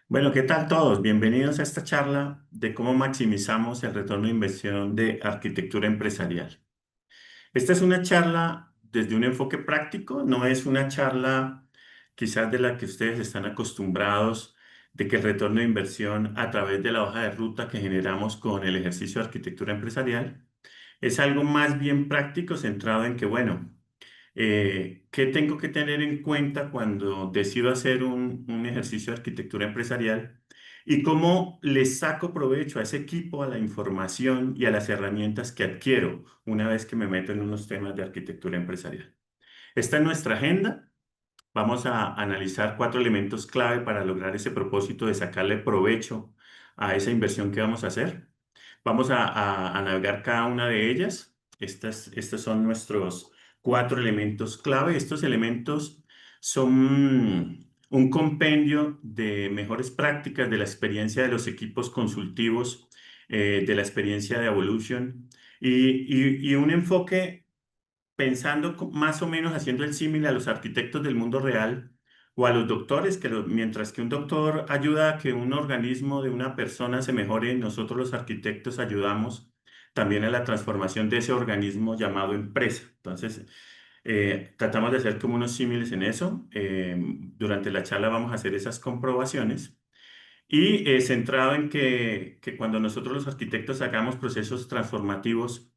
Bueno, ¿qué tal todos? Bienvenidos a esta charla de cómo maximizamos el retorno de inversión de arquitectura empresarial. Esta es una charla desde un enfoque práctico, no es una charla quizás de la que ustedes están acostumbrados, de que el retorno de inversión a través de la hoja de ruta que generamos con el ejercicio de arquitectura empresarial es algo más bien práctico centrado en que, bueno, ¿qué tengo que tener en cuenta cuando decido hacer un ejercicio de arquitectura empresarial? Y cómo le saco provecho a ese equipo, a la información y a las herramientas que adquiero una vez que me meto en unos temas de arquitectura empresarial. Esta es nuestra agenda. Vamos a analizar cuatro elementos clave para lograr ese propósito de sacarle provecho a esa inversión que vamos a hacer. Vamos a navegar cada una de ellas. Estos son nuestros cuatro elementos clave. Estos elementos son un compendio de mejores prácticas de la experiencia de los equipos consultivos, de la experiencia de Evolution y un enfoque pensando más o menos haciendo el símil a los arquitectos del mundo real o a los doctores, mientras que un doctor ayuda a que un organismo de una persona se mejore, nosotros los arquitectos ayudamos también a la transformación de ese organismo llamado empresa. Entonces, tratamos de hacer como unos símiles en eso. Durante la charla vamos a hacer esas comprobaciones. Y centrado en que cuando nosotros los arquitectos hagamos procesos transformativos,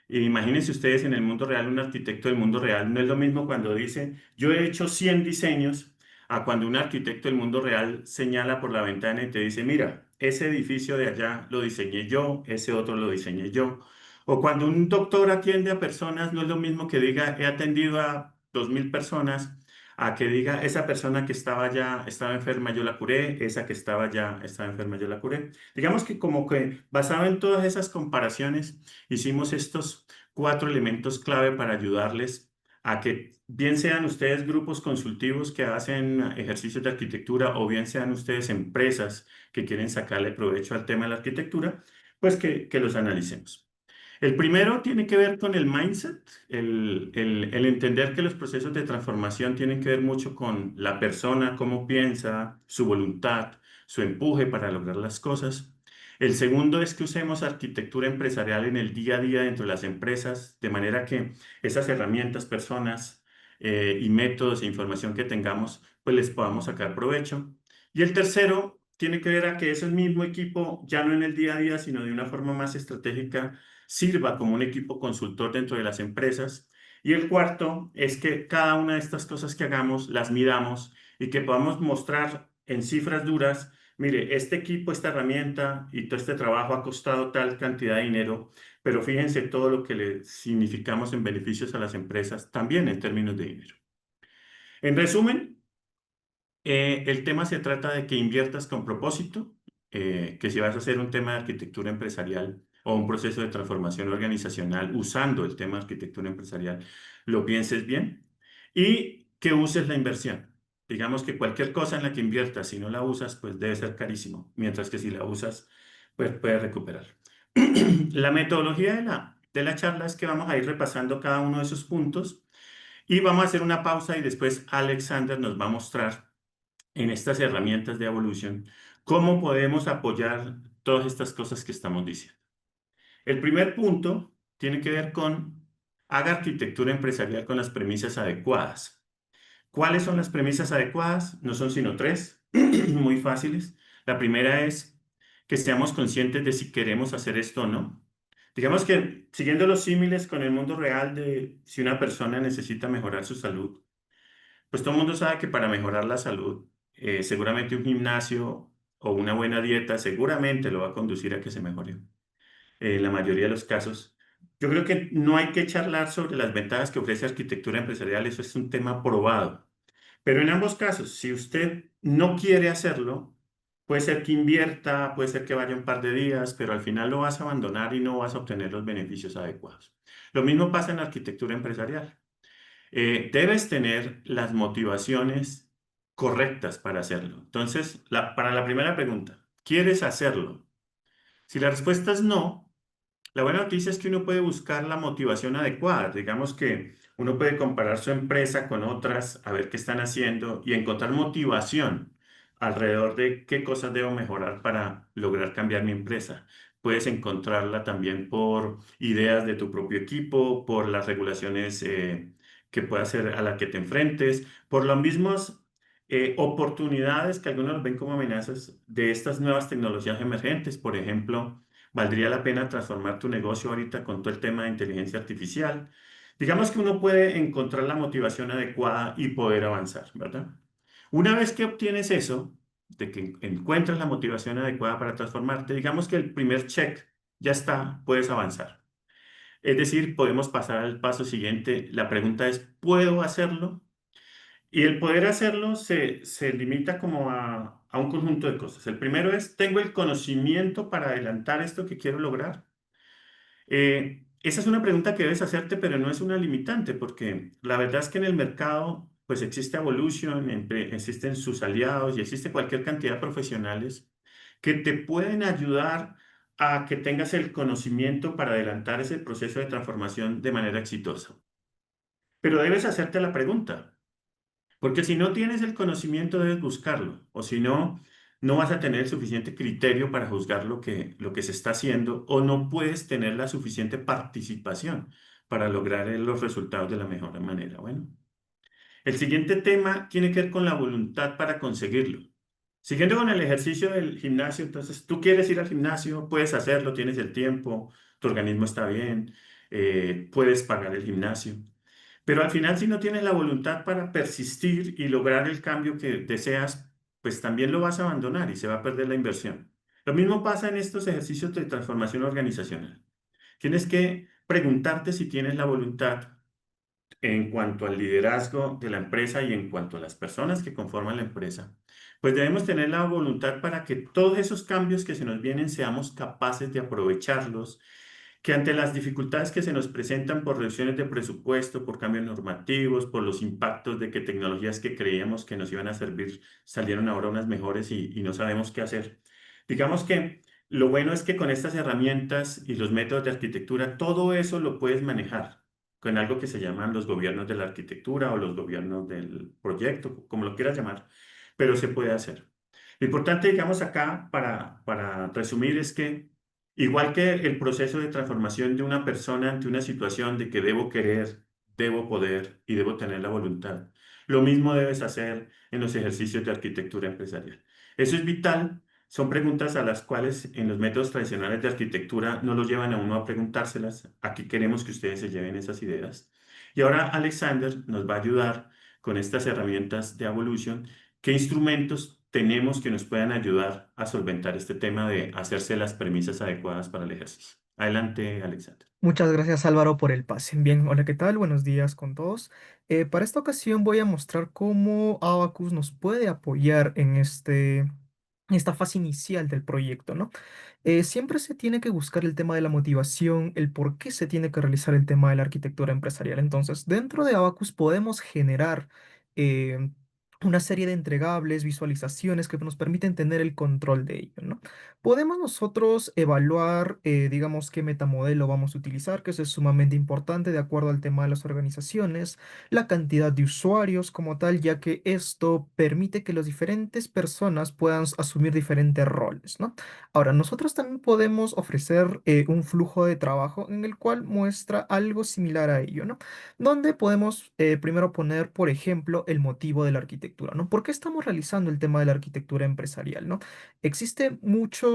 imagínense ustedes en el mundo real, un arquitecto del mundo real, no es lo mismo cuando dice, yo he hecho 100 diseños, a cuando un arquitecto del mundo real señala por la ventana y te dice, mira, ese edificio de allá lo diseñé yo, ese otro lo diseñé yo. O cuando un doctor atiende a personas, no es lo mismo que diga, he atendido a 2000 personas a que diga, esa persona que estaba ya, estaba enferma, yo la curé, esa que estaba ya, estaba enferma, yo la curé. Digamos que como que basado en todas esas comparaciones, hicimos estos cuatro elementos clave para ayudarles a que bien sean ustedes grupos consultivos que hacen ejercicios de arquitectura o bien sean ustedes empresas que quieren sacarle provecho al tema de la arquitectura, pues que los analicemos. El primero tiene que ver con el mindset, el entender que los procesos de transformación tienen que ver mucho con la persona, cómo piensa, su voluntad, su empuje para lograr las cosas. El segundo es que usemos arquitectura empresarial en el día a día dentro de las empresas, de manera que esas herramientas, personas y métodos e información que tengamos, pues les podamos sacar provecho. Y el tercero tiene que ver a que ese mismo equipo, ya no en el día a día, sino de una forma más estratégica, sirva como un equipo consultor dentro de las empresas. Y el cuarto es que cada una de estas cosas que hagamos las midamos y que podamos mostrar en cifras duras, mire, este equipo, esta herramienta y todo este trabajo ha costado tal cantidad de dinero, pero fíjense todo lo que le significamos en beneficios a las empresas, también en términos de dinero. En resumen, el tema se trata de que inviertas con propósito, que si vas a hacer un tema de arquitectura empresarial o un proceso de transformación organizacional usando el tema de arquitectura empresarial, lo pienses bien y que uses la inversión. Digamos que cualquier cosa en la que inviertas, si no la usas, pues debe ser carísimo, mientras que si la usas, pues puedes recuperar. La metodología de la charla es que vamos a ir repasando cada uno de esos puntos y vamos a hacer una pausa y después Alexander nos va a mostrar en estas herramientas de evolución, cómo podemos apoyar todas estas cosas que estamos diciendo. El primer punto tiene que ver con haga arquitectura empresarial con las premisas adecuadas. ¿Cuáles son las premisas adecuadas? No son sino tres, muy fáciles. La primera es que seamos conscientes de si queremos hacer esto o no. Digamos que siguiendo los símiles con el mundo real de si una persona necesita mejorar su salud, pues todo el mundo sabe que para mejorar la salud, seguramente un gimnasio o una buena dieta seguramente lo va a conducir a que se mejore. En la mayoría de los casos, yo creo que no hay que charlar sobre las ventajas que ofrece arquitectura empresarial, eso es un tema probado. Pero en ambos casos, si usted no quiere hacerlo, puede ser que invierta, puede ser que vaya un par de días, pero al final lo vas a abandonar y no vas a obtener los beneficios adecuados. Lo mismo pasa en la arquitectura empresarial. Debes tener las motivaciones correctas para hacerlo. Entonces, para la primera pregunta, ¿quieres hacerlo? Si la respuesta es no, la buena noticia es que uno puede buscar la motivación adecuada. Digamos que uno puede comparar su empresa con otras, a ver qué están haciendo y encontrar motivación alrededor de qué cosas debo mejorar para lograr cambiar mi empresa. Puedes encontrarla también por ideas de tu propio equipo, por las regulaciones que pueda ser a la que te enfrentes, por las mismas oportunidades que algunos ven como amenazas de estas nuevas tecnologías emergentes. Por ejemplo, valdría la pena transformar tu negocio ahorita con todo el tema de inteligencia artificial. Digamos que uno puede encontrar la motivación adecuada y poder avanzar, ¿verdad? Una vez que obtienes eso, de que encuentras la motivación adecuada para transformarte, digamos que el primer check ya está, puedes avanzar. Es decir, podemos pasar al paso siguiente. La pregunta es, ¿puedo hacerlo? Y el poder hacerlo se limita como a un conjunto de cosas. El primero es, ¿tengo el conocimiento para adelantar esto que quiero lograr? Esa es una pregunta que debes hacerte, pero no es una limitante, porque la verdad es que en el mercado, pues existe Evolution, existen sus aliados y existe cualquier cantidad de profesionales que te pueden ayudar a que tengas el conocimiento para adelantar ese proceso de transformación de manera exitosa. Pero debes hacerte la pregunta. Porque si no tienes el conocimiento, debes buscarlo. O si no, no vas a tener el suficiente criterio para juzgar lo que se está haciendo o no puedes tener la suficiente participación para lograr los resultados de la mejor manera. Bueno, el siguiente tema tiene que ver con la voluntad para conseguirlo. Siguiendo con el ejercicio del gimnasio, entonces tú quieres ir al gimnasio, puedes hacerlo, tienes el tiempo, tu organismo está bien, puedes pagar el gimnasio. Pero al final, si no tienes la voluntad para persistir y lograr el cambio que deseas, pues también lo vas a abandonar y se va a perder la inversión. Lo mismo pasa en estos ejercicios de transformación organizacional. Tienes que preguntarte si tienes la voluntad en cuanto al liderazgo de la empresa y en cuanto a las personas que conforman la empresa. Pues debemos tener la voluntad para que todos esos cambios que se nos vienen seamos capaces de aprovecharlos, que ante las dificultades que se nos presentan por reducciones de presupuesto, por cambios normativos, por los impactos de que tecnologías que creíamos que nos iban a servir salieron ahora unas mejores y no sabemos qué hacer. Digamos que lo bueno es que con estas herramientas y los métodos de arquitectura, todo eso lo puedes manejar con algo que se llaman los gobiernos de la arquitectura o los gobiernos del proyecto, como lo quieras llamar, pero se puede hacer. Lo importante, digamos, acá para resumir es que igual que el proceso de transformación de una persona ante una situación de que debo querer, debo poder y debo tener la voluntad, lo mismo debes hacer en los ejercicios de arquitectura empresarial. Eso es vital. Son preguntas a las cuales en los métodos tradicionales de arquitectura no los llevan a uno a preguntárselas. Aquí queremos que ustedes se lleven esas ideas. Y ahora Alexander nos va a ayudar con estas herramientas de Evolution. ¿Qué instrumentos tenemos que nos puedan ayudar a solventar este tema de hacerse las premisas adecuadas para el ejercicio? Adelante, Alexander. Muchas gracias Álvaro por el pase. Bien, hola, ¿qué tal? Buenos días con todos. Para esta ocasión voy a mostrar cómo Abacus nos puede apoyar en esta fase inicial del proyecto, ¿no? Siempre se tiene que buscar el tema de la motivación, el por qué se tiene que realizar el tema de la arquitectura empresarial. Entonces, dentro de Abacus podemos generar eh, una serie de entregables, visualizaciones que nos permiten tener el control de ello, ¿no? Podemos nosotros evaluar, digamos, qué metamodelo vamos a utilizar, que eso es sumamente importante de acuerdo al tema de las organizaciones, la cantidad de usuarios como tal, ya que esto permite que las diferentes personas puedan asumir diferentes roles, ¿no? Ahora, nosotros también podemos ofrecer un flujo de trabajo en el cual muestra algo similar a ello, ¿no? Donde podemos primero poner, por ejemplo, el motivo de la arquitectura, ¿no? ¿Por qué estamos realizando el tema de la arquitectura empresarial, ¿no? Existen muchos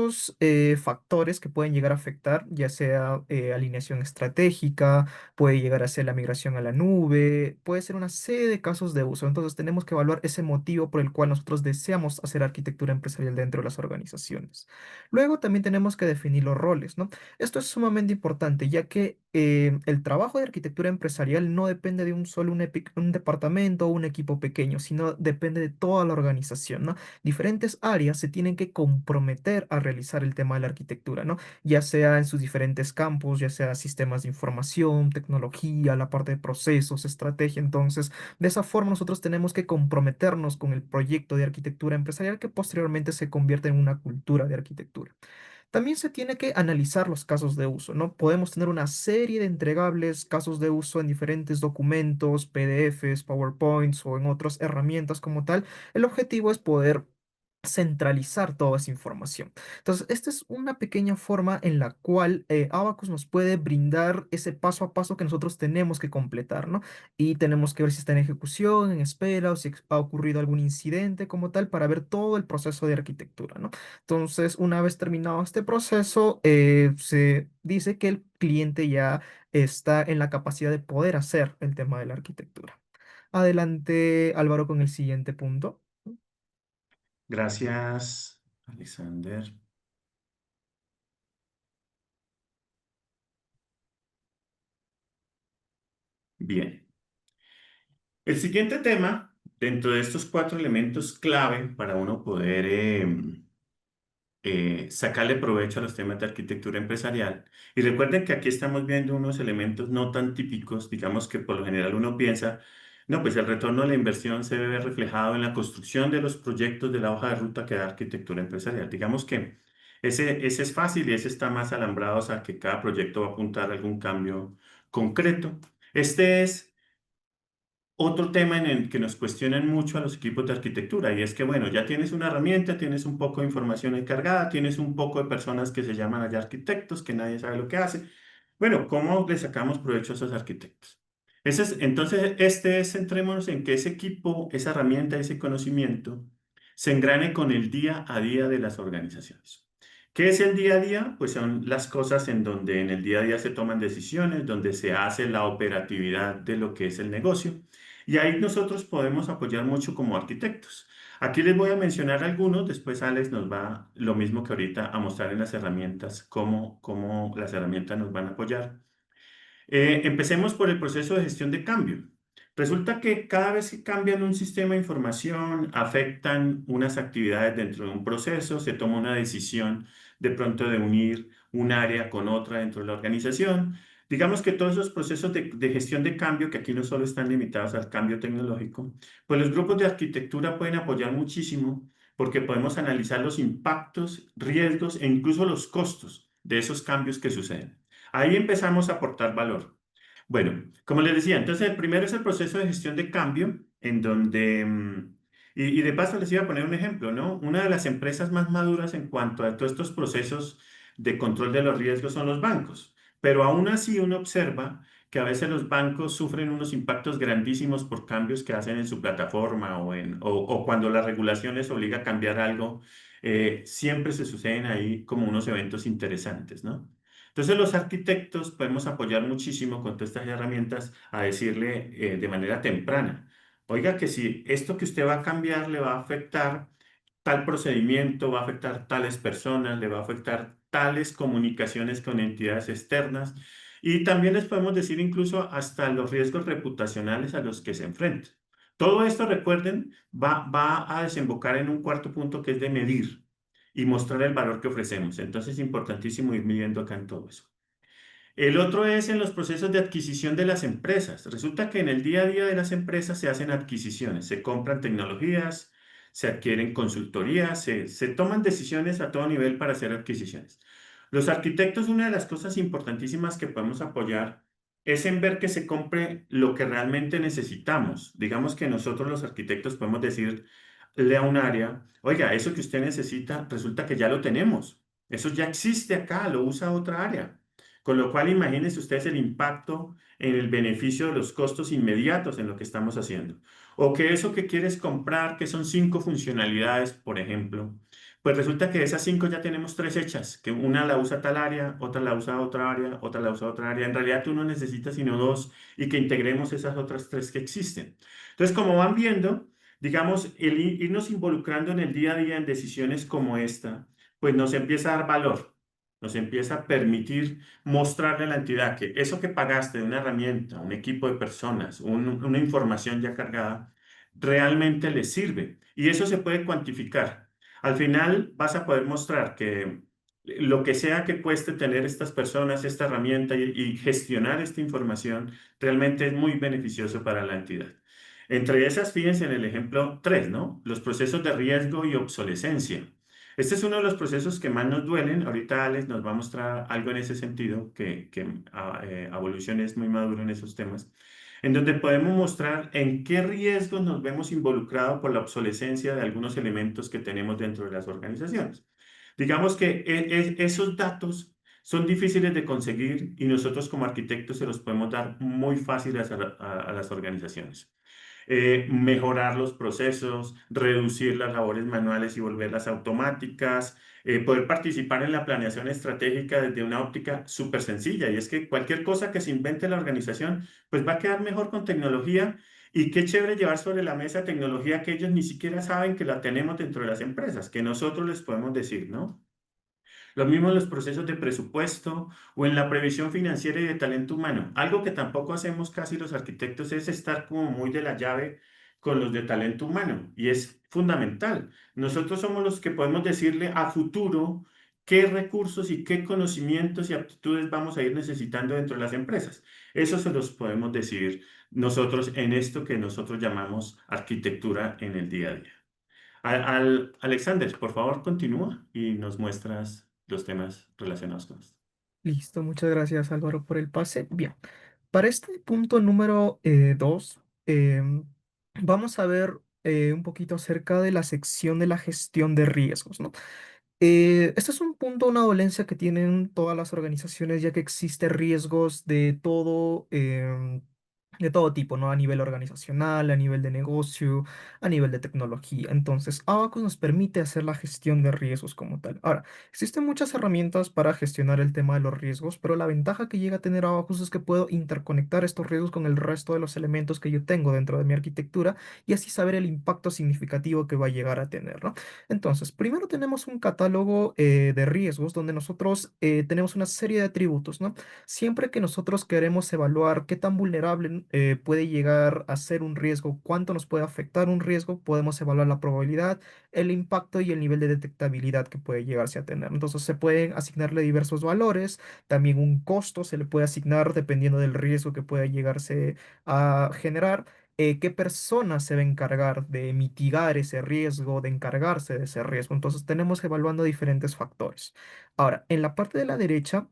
factores que pueden llegar a afectar, ya sea alineación estratégica, puede llegar a ser la migración a la nube, puede ser una serie de casos de uso. Entonces tenemos que evaluar ese motivo por el cual nosotros deseamos hacer arquitectura empresarial dentro de las organizaciones. Luego también tenemos que definir los roles, ¿no? Esto es sumamente importante, ya que el trabajo de arquitectura empresarial no depende de un solo un departamento o un equipo pequeño, sino depende de toda la organización, ¿no? Diferentes áreas se tienen que comprometer a realizar el tema de la arquitectura, ¿no? Ya sea en sus diferentes campos, ya sea sistemas de información, tecnología, la parte de procesos, estrategia. Entonces, de esa forma nosotros tenemos que comprometernos con el proyecto de arquitectura empresarial que posteriormente se convierte en una cultura de arquitectura. También se tiene que analizar los casos de uso, ¿no? Podemos tener una serie de entregables casos de uso en diferentes documentos, PDFs, PowerPoints o en otras herramientas como tal. El objetivo es poder centralizar toda esa información. Entonces, esta es una pequeña forma en la cual Abacus nos puede brindar ese paso a paso que nosotros tenemos que completar, ¿no? Y tenemos que ver si está en ejecución, en espera, o si ha ocurrido algún incidente como tal, para ver todo el proceso de arquitectura, ¿no? Entonces, una vez terminado este proceso, se dice que el cliente ya está en la capacidad de poder hacer el tema de la arquitectura. Adelante, Álvaro, con el siguiente punto. Gracias, Alexander. Bien. El siguiente tema, dentro de estos cuatro elementos clave para uno poder sacarle provecho a los temas de arquitectura empresarial. Y recuerden que aquí estamos viendo unos elementos no tan típicos, digamos que por lo general uno piensa, no, pues el retorno de la inversión se ve reflejado en la construcción de los proyectos de la hoja de ruta que da arquitectura empresarial. Digamos que ese es fácil y ese está más alambrado a que cada proyecto va a apuntar a algún cambio concreto. Este es otro tema en el que nos cuestionan mucho a los equipos de arquitectura y es que, bueno, ya tienes una herramienta, tienes un poco de información encargada, tienes un poco de personas que se llaman allá arquitectos, que nadie sabe lo que hace. Bueno, ¿cómo le sacamos provecho a esos arquitectos? Entonces, centrémonos en que ese equipo, esa herramienta, ese conocimiento se engrane con el día a día de las organizaciones. ¿Qué es el día a día? Pues son las cosas en donde en el día a día se toman decisiones, donde se hace la operatividad de lo que es el negocio. Y ahí nosotros podemos apoyar mucho como arquitectos. Aquí les voy a mencionar algunos, después Alex nos va, lo mismo que ahorita, a mostrar en las herramientas, cómo las herramientas nos van a apoyar. Empecemos por el proceso de gestión de cambio. Resulta que cada vez que cambian un sistema de información, afectan unas actividades dentro de un proceso, se toma una decisión de pronto de unir un área con otra dentro de la organización. Digamos que todos esos procesos de gestión de cambio, que aquí no solo están limitados al cambio tecnológico, pues los grupos de arquitectura pueden apoyar muchísimo porque podemos analizar los impactos, riesgos e incluso los costos de esos cambios que suceden. Ahí empezamos a aportar valor. Bueno, como les decía, entonces el primero es el proceso de gestión de cambio, en donde, y de paso les iba a poner un ejemplo, ¿no? Una de las empresas más maduras en cuanto a todos estos procesos de control de los riesgos son los bancos, pero aún así uno observa que a veces los bancos sufren unos impactos grandísimos por cambios que hacen en su plataforma o cuando la regulación les obliga a cambiar algo, siempre se suceden ahí como unos eventos interesantes, ¿no? Entonces los arquitectos podemos apoyar muchísimo con todas estas herramientas a decirle de manera temprana, oiga que si esto que usted va a cambiar le va a afectar tal procedimiento, va a afectar tales personas, le va a afectar tales comunicaciones con entidades externas y también les podemos decir incluso hasta los riesgos reputacionales a los que se enfrentan. Todo esto, recuerden, va a desembocar en un cuarto punto que es de medir y mostrar el valor que ofrecemos. Entonces es importantísimo ir midiendo acá en todo eso. El otro es en los procesos de adquisición de las empresas. Resulta que en el día a día de las empresas se hacen adquisiciones, se compran tecnologías, se adquieren consultorías, se toman decisiones a todo nivel para hacer adquisiciones. Los arquitectos, una de las cosas importantísimas que podemos apoyar es en ver que se compre lo que realmente necesitamos. Digamos que nosotros los arquitectos podemos decirle a un área, oiga, eso que usted necesita, resulta que ya lo tenemos. Eso ya existe acá, lo usa otra área. Con lo cual, imagínense ustedes el impacto en el beneficio de los costos inmediatos en lo que estamos haciendo. O que eso que quieres comprar, que son 5 funcionalidades, por ejemplo, pues resulta que de esas 5 ya tenemos 3 hechas, que una la usa tal área, otra la usa otra área, otra la usa otra área. En realidad tú no necesitas sino 2 y que integremos esas otras 3 que existen. Entonces, como van viendo, digamos, el irnos involucrando en el día a día en decisiones como esta, pues nos empieza a dar valor, nos empieza a permitir mostrarle a la entidad que eso que pagaste de una herramienta, un equipo de personas, una información ya cargada, realmente le sirve. Y eso se puede cuantificar. Al final vas a poder mostrar que lo que sea que cueste tener estas personas, esta herramienta y gestionar esta información, realmente es muy beneficioso para la entidad. Entre esas, fíjense en el ejemplo 3, ¿no? Los procesos de riesgo y obsolescencia. Este es uno de los procesos que más nos duelen. Ahorita Alex nos va a mostrar algo en ese sentido, que Evolution es muy maduro en esos temas. en donde podemos mostrar en qué riesgos nos vemos involucrados por la obsolescencia de algunos elementos que tenemos dentro de las organizaciones. Digamos que esos datos son difíciles de conseguir y nosotros como arquitectos se los podemos dar muy fáciles a las organizaciones. Mejorar los procesos, reducir las labores manuales y volverlas automáticas, poder participar en la planeación estratégica desde una óptica súper sencilla. Y es que cualquier cosa que se invente la organización, pues va a quedar mejor con tecnología. Y qué chévere llevar sobre la mesa tecnología que ellos ni siquiera saben que la tenemos dentro de las empresas, que nosotros les podemos decir, ¿no? Lo mismo en los procesos de presupuesto o en la previsión financiera y de talento humano. Algo que tampoco hacemos casi los arquitectos es estar como muy de la llave con los de talento humano y es fundamental. Nosotros somos los que podemos decirle a futuro qué recursos y qué conocimientos y aptitudes vamos a ir necesitando dentro de las empresas. Eso se los podemos decir nosotros en esto que nosotros llamamos arquitectura en el día a día. Alexander, por favor, continúa y nos muestras los temas relacionados con esto. Listo, muchas gracias Álvaro por el pase. Bien, para este punto número 2, vamos a ver un poquito acerca de la sección de la gestión de riesgos, ¿no? Este es un punto, una dolencia que tienen todas las organizaciones, ya que existe riesgos de todo tipo, ¿no? A nivel organizacional, a nivel de negocio, a nivel de tecnología. Entonces, Abacus nos permite hacer la gestión de riesgos como tal. Ahora, existen muchas herramientas para gestionar el tema de los riesgos, pero la ventaja que llega a tener Abacus es que puedo interconectar estos riesgos con el resto de los elementos que yo tengo dentro de mi arquitectura y así saber el impacto significativo que va a llegar a tener, ¿no? Entonces, primero tenemos un catálogo de riesgos donde nosotros tenemos una serie de atributos, ¿no? Siempre que nosotros queremos evaluar qué tan vulnerable puede llegar a ser un riesgo, cuánto nos puede afectar un riesgo, podemos evaluar la probabilidad, el impacto y el nivel de detectabilidad que puede llegarse a tener. Entonces, se pueden asignarle diversos valores, también un costo se le puede asignar dependiendo del riesgo que pueda llegarse a generar, qué persona se va a encargar de mitigar ese riesgo, de encargarse de ese riesgo. Entonces tenemos evaluando diferentes factores. Ahora, en la parte de la derecha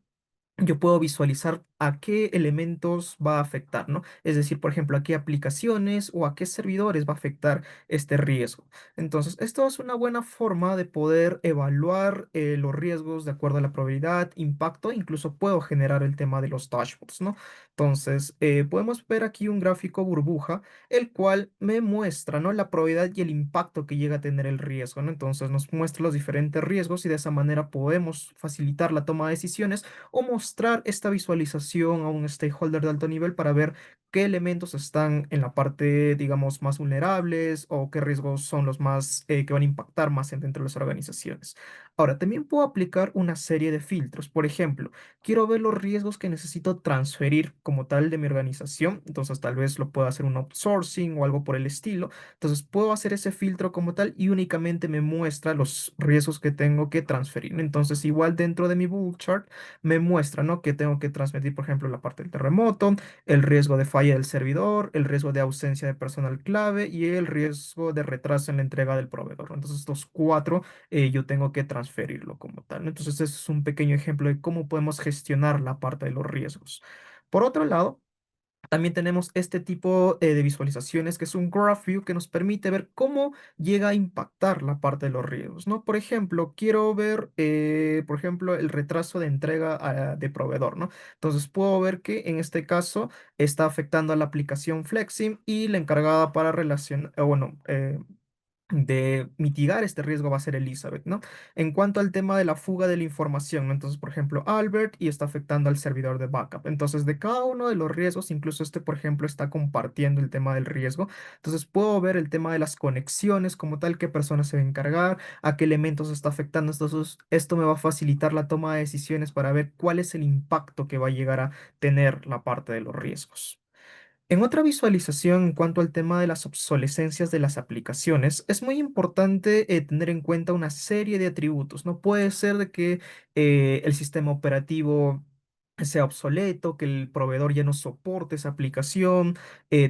yo puedo visualizar a qué elementos va a afectar, ¿no? Es decir, por ejemplo, a qué aplicaciones o a qué servidores va a afectar este riesgo. Entonces, esto es una buena forma de poder evaluar los riesgos de acuerdo a la probabilidad, impacto, incluso puedo generar el tema de los dashboards, ¿no? Entonces, podemos ver aquí un gráfico burbuja, el cual me muestra, ¿no? La probabilidad y el impacto que llega a tener el riesgo, ¿no? Entonces, nos muestra los diferentes riesgos y de esa manera podemos facilitar la toma de decisiones o mostrar esta visualización a un stakeholder de alto nivel para ver qué elementos están en la parte, digamos, más vulnerables o qué riesgos son los más que van a impactar más dentro de las organizaciones. Ahora, también puedo aplicar una serie de filtros. Por ejemplo, quiero ver los riesgos que necesito transferir como tal de mi organización. Entonces, tal vez lo puedo hacer un outsourcing o algo por el estilo. Entonces, puedo hacer ese filtro como tal y únicamente me muestra los riesgos que tengo que transferir. Entonces, igual dentro de mi Google Chart me muestra, ¿no? Que tengo que transmitir, por ejemplo, la parte del terremoto, el riesgo de falla del servidor, el riesgo de ausencia de personal clave y el riesgo de retraso en la entrega del proveedor. Entonces, estos cuatro yo tengo que transferirlo como tal, ¿no? Entonces, ese es un pequeño ejemplo de cómo podemos gestionar la parte de los riesgos. Por otro lado, también tenemos este tipo de visualizaciones que es un graph view que nos permite ver cómo llega a impactar la parte de los riesgos, ¿no? Por ejemplo, quiero ver, por ejemplo, el retraso de entrega de proveedor, ¿no? Entonces puedo ver que en este caso está afectando a la aplicación Flexim y la encargada para relacionar, bueno, de mitigar este riesgo va a ser Elizabeth, ¿no? En cuanto al tema de la fuga de la información, ¿no? Entonces, por ejemplo, Albert y está afectando al servidor de backup. Entonces, de cada uno de los riesgos, incluso este, por ejemplo, está compartiendo el tema del riesgo. Entonces, puedo ver el tema de las conexiones como tal, qué persona se va a encargar, a qué elementos está afectando. Entonces, esto me va a facilitar la toma de decisiones para ver cuál es el impacto que va a llegar a tener la parte de los riesgos. En otra visualización, en cuanto al tema de las obsolescencias de las aplicaciones, es muy importante tener en cuenta una serie de atributos. No puede ser de que el sistema operativo sea obsoleto, que el proveedor ya no soporte esa aplicación,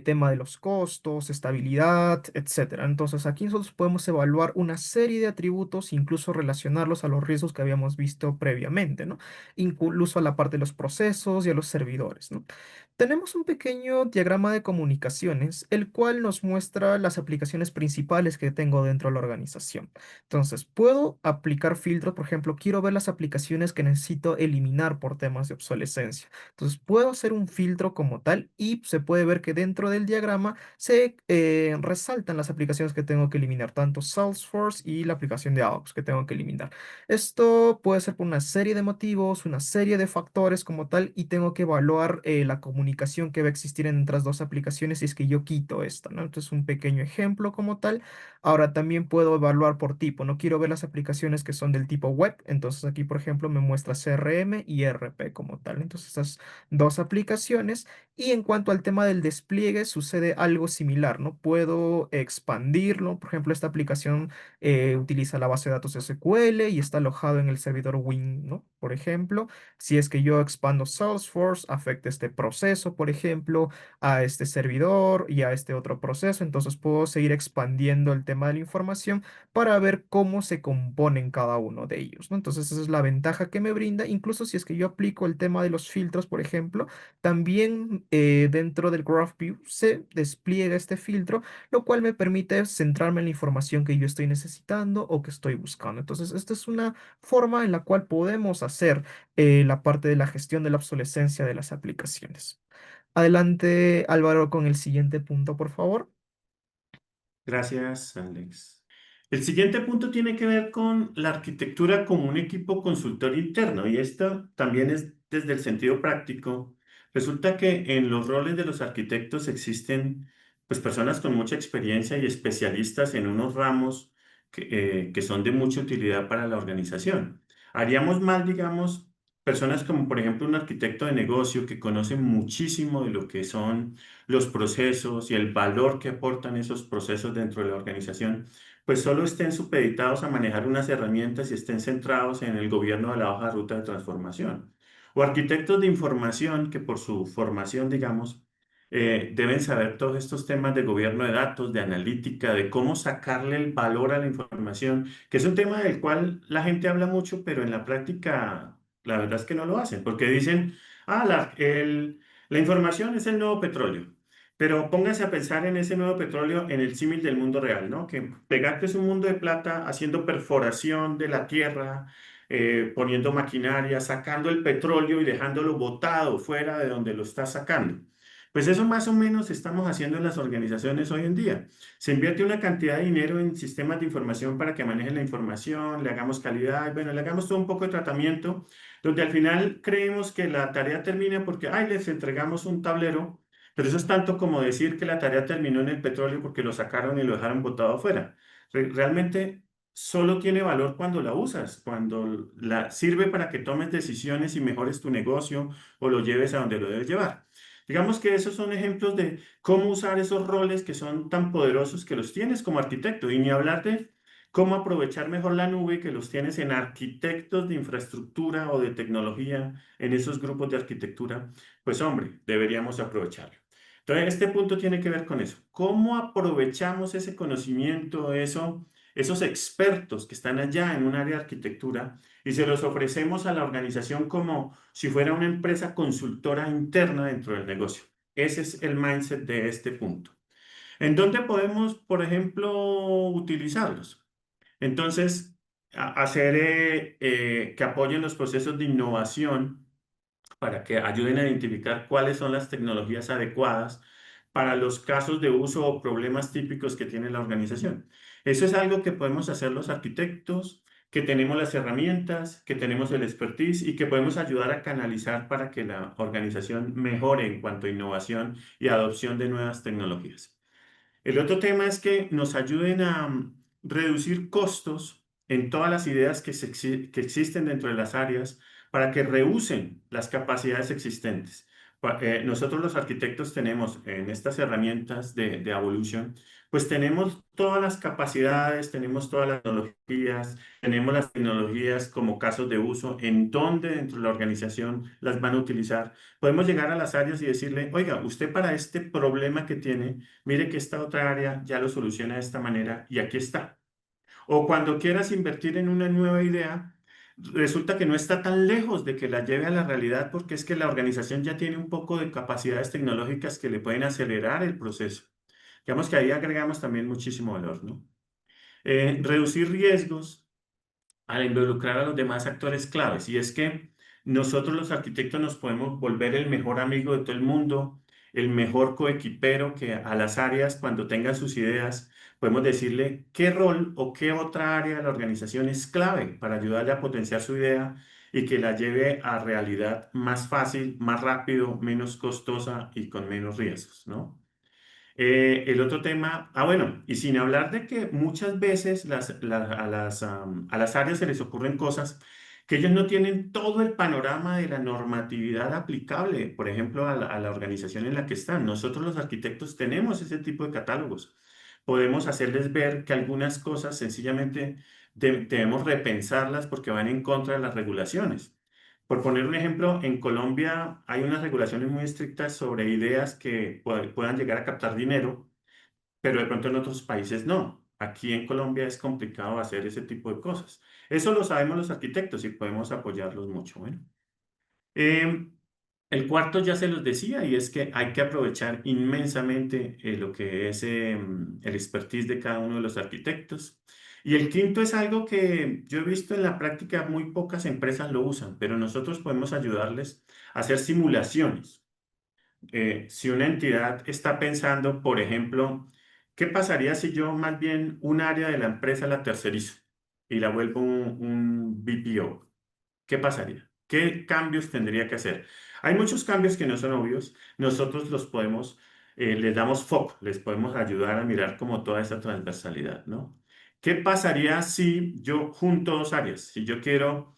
tema de los costos, estabilidad, etcétera. Entonces aquí nosotros podemos evaluar una serie de atributos, incluso relacionarlos a los riesgos que habíamos visto previamente, ¿no? Incluso a la parte de los procesos y a los servidores, ¿no? Tenemos un pequeño diagrama de comunicaciones, el cual nos muestra las aplicaciones principales que tengo dentro de la organización. Entonces, puedo aplicar filtros, por ejemplo, quiero ver las aplicaciones que necesito eliminar por temas de obsolescencia. Entonces, puedo hacer un filtro como tal y se puede ver que dentro del diagrama se resaltan las aplicaciones que tengo que eliminar, tanto Salesforce y la aplicación de AUX que tengo que eliminar. Esto puede ser por una serie de motivos, una serie de factores como tal, y tengo que evaluar la comunicación que va a existir entre las dos aplicaciones si es que yo quito esta, ¿no? Entonces, un pequeño ejemplo como tal. Ahora también puedo evaluar por tipo. No quiero ver las aplicaciones que son del tipo web. Entonces aquí, por ejemplo, me muestra CRM y ERP como tal. Entonces estas dos aplicaciones. Y en cuanto al tema del despliegue, sucede algo similar, ¿no? Puedo expandirlo. Por ejemplo, esta aplicación utiliza la base de datos SQL y está alojado en el servidor Win, ¿no? Por ejemplo, si es que yo expando Salesforce, afecta este proceso, por ejemplo, a este servidor y a este otro proceso. Entonces puedo seguir expandiendo el tema de la información para ver cómo se componen cada uno de ellos, ¿no? Entonces esa es la ventaja que me brinda. Incluso si es que yo aplico el tema de los filtros, por ejemplo, también dentro del GraphView se despliega este filtro, lo cual me permite centrarme en la información que yo estoy necesitando o que estoy buscando. Entonces, esta es una forma en la cual podemos hacer la parte de la gestión de la obsolescencia de las aplicaciones. Adelante, Álvaro, con el siguiente punto, por favor. Gracias, Alex. El siguiente punto tiene que ver con la arquitectura como un equipo consultor interno y esto también es desde el sentido práctico. Resulta que en los roles de los arquitectos existen pues personas con mucha experiencia y especialistas en unos ramos que son de mucha utilidad para la organización. Haríamos mal, digamos, personas como por ejemplo un arquitecto de negocio que conoce muchísimo de lo que son los procesos y el valor que aportan esos procesos dentro de la organización, pues solo estén supeditados a manejar unas herramientas y estén centrados en el gobierno de la hoja de ruta de transformación. O arquitectos de información que por su formación, digamos, deben saber todos estos temas de gobierno de datos, de analítica, de cómo sacarle el valor a la información, que es un tema del cual la gente habla mucho, pero en la práctica la verdad es que no lo hacen, porque dicen, ah, la información es el nuevo petróleo. Pero póngase a pensar en ese nuevo petróleo en el símil del mundo real, ¿no? Que Pegarte es un mundo de plata haciendo perforación de la tierra, poniendo maquinaria, sacando el petróleo y dejándolo botado fuera de donde lo está sacando. Pues eso más o menos estamos haciendo en las organizaciones hoy en día. Se invierte una cantidad de dinero en sistemas de información para que manejen la información, le hagamos calidad, bueno, le hagamos todo un poco de tratamiento, donde al final creemos que la tarea termina porque, ay, les entregamos un tablero, pero eso es tanto como decir que la tarea terminó en el petróleo porque lo sacaron y lo dejaron botado afuera. Realmente solo tiene valor cuando la usas, cuando la sirve para que tomes decisiones y mejores tu negocio o lo lleves a donde lo debes llevar. Digamos que esos son ejemplos de cómo usar esos roles que son tan poderosos que los tienes como arquitecto. Y ni hablar de cómo aprovechar mejor la nube que los tienes en arquitectos de infraestructura o de tecnología, en esos grupos de arquitectura. Pues hombre, deberíamos aprovecharlo. Entonces, este punto tiene que ver con eso. ¿Cómo aprovechamos ese conocimiento, esos expertos que están allá en un área de arquitectura y se los ofrecemos a la organización como si fuera una empresa consultora interna dentro del negocio? Ese es el mindset de este punto. ¿En dónde podemos, por ejemplo, utilizarlos? Entonces, hacer que apoyen los procesos de innovación para que ayuden a identificar cuáles son las tecnologías adecuadas para los casos de uso o problemas típicos que tiene la organización. Eso es algo que podemos hacer los arquitectos, que tenemos las herramientas, que tenemos el expertise y que podemos ayudar a canalizar para que la organización mejore en cuanto a innovación y adopción de nuevas tecnologías. El otro tema es que nos ayuden a reducir costos en todas las ideas que existen dentro de las áreas para que reusen las capacidades existentes. Nosotros los arquitectos tenemos en estas herramientas de Evolution, pues tenemos todas las capacidades, tenemos todas las tecnologías, tenemos las tecnologías como casos de uso, en dónde dentro de la organización las van a utilizar. Podemos llegar a las áreas y decirle, oiga, usted para este problema que tiene, mire que esta otra área ya lo soluciona de esta manera y aquí está. O cuando quieras invertir en una nueva idea, resulta que no está tan lejos de que la lleve a la realidad porque es que la organización ya tiene un poco de capacidades tecnológicas que le pueden acelerar el proceso. Digamos que ahí agregamos también muchísimo valor, ¿no? Reducir riesgos al involucrar a los demás actores claves. Y es que nosotros los arquitectos nos podemos volver el mejor amigo de todo el mundo, el mejor coequipero que a las áreas cuando tengan sus ideas, podemos decirle qué rol o qué otra área de la organización es clave para ayudarle a potenciar su idea y que la lleve a realidad más fácil, más rápido, menos costosa y con menos riesgos, ¿no? El otro tema, bueno, y sin hablar de que muchas veces a las áreas se les ocurren cosas que ellos no tienen todo el panorama de la normatividad aplicable, por ejemplo, a la organización en la que están. Nosotros los arquitectos tenemos ese tipo de catálogos. Podemos hacerles ver que algunas cosas sencillamente debemos repensarlas porque van en contra de las regulaciones. Por poner un ejemplo, en Colombia hay unas regulaciones muy estrictas sobre ideas que puedan llegar a captar dinero, pero de pronto en otros países no. Aquí en Colombia es complicado hacer ese tipo de cosas. Eso lo sabemos los arquitectos y podemos apoyarlos mucho. Bueno. Eh, el cuarto ya se los decía y es que hay que aprovechar inmensamente lo que es el expertise de cada uno de los arquitectos. Y el quinto es algo que yo he visto en la práctica, muy pocas empresas lo usan, pero nosotros podemos ayudarles a hacer simulaciones. Si una entidad está pensando, por ejemplo, ¿qué pasaría si yo más bien un área de la empresa la tercerizo y la vuelvo un BPO? ¿Qué pasaría? ¿Qué cambios tendría que hacer? Hay muchos cambios que no son obvios. Nosotros los podemos, les damos foco, les podemos ayudar a mirar como toda esa transversalidad, ¿no? ¿Qué pasaría si yo junto dos áreas? Si yo quiero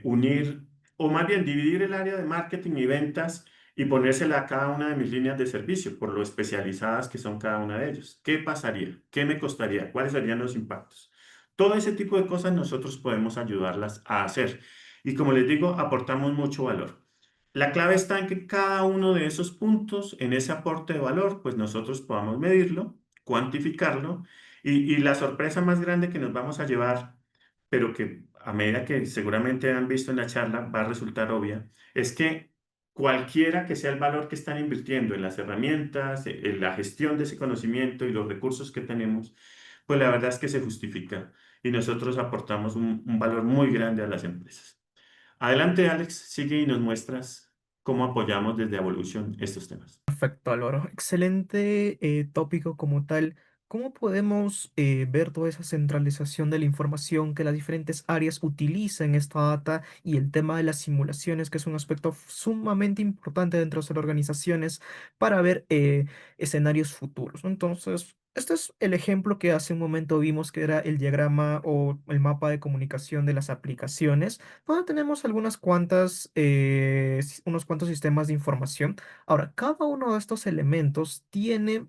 unir, o más bien dividir el área de marketing y ventas y ponérsela a cada una de mis líneas de servicio, por lo especializadas que son cada una de ellas. ¿Qué pasaría? ¿Qué me costaría? ¿Cuáles serían los impactos? Todo ese tipo de cosas nosotros podemos ayudarlas a hacer. Y como les digo, aportamos mucho valor. La clave está en que cada uno de esos puntos, en ese aporte de valor, pues nosotros podamos medirlo, cuantificarlo y la sorpresa más grande que nos vamos a llevar, pero que a medida que seguramente han visto en la charla va a resultar obvia, es que cualquiera que sea el valor que están invirtiendo en las herramientas, en la gestión de ese conocimiento y los recursos que tenemos, pues la verdad es que se justifica y nosotros aportamos un valor muy grande a las empresas. Adelante, Alex, sigue y nos muestras cómo apoyamos desde Evolution estos temas. Perfecto, Álvaro. Excelente tópico como tal. ¿Cómo podemos ver toda esa centralización de la información que las diferentes áreas utilizan en esta data y el tema de las simulaciones, que es un aspecto sumamente importante dentro de las organizaciones para ver escenarios futuros, ¿no? Entonces, este es el ejemplo que hace un momento vimos que era el diagrama o el mapa de comunicación de las aplicaciones, donde tenemos unos cuantos sistemas de información. Ahora, cada uno de estos elementos tiene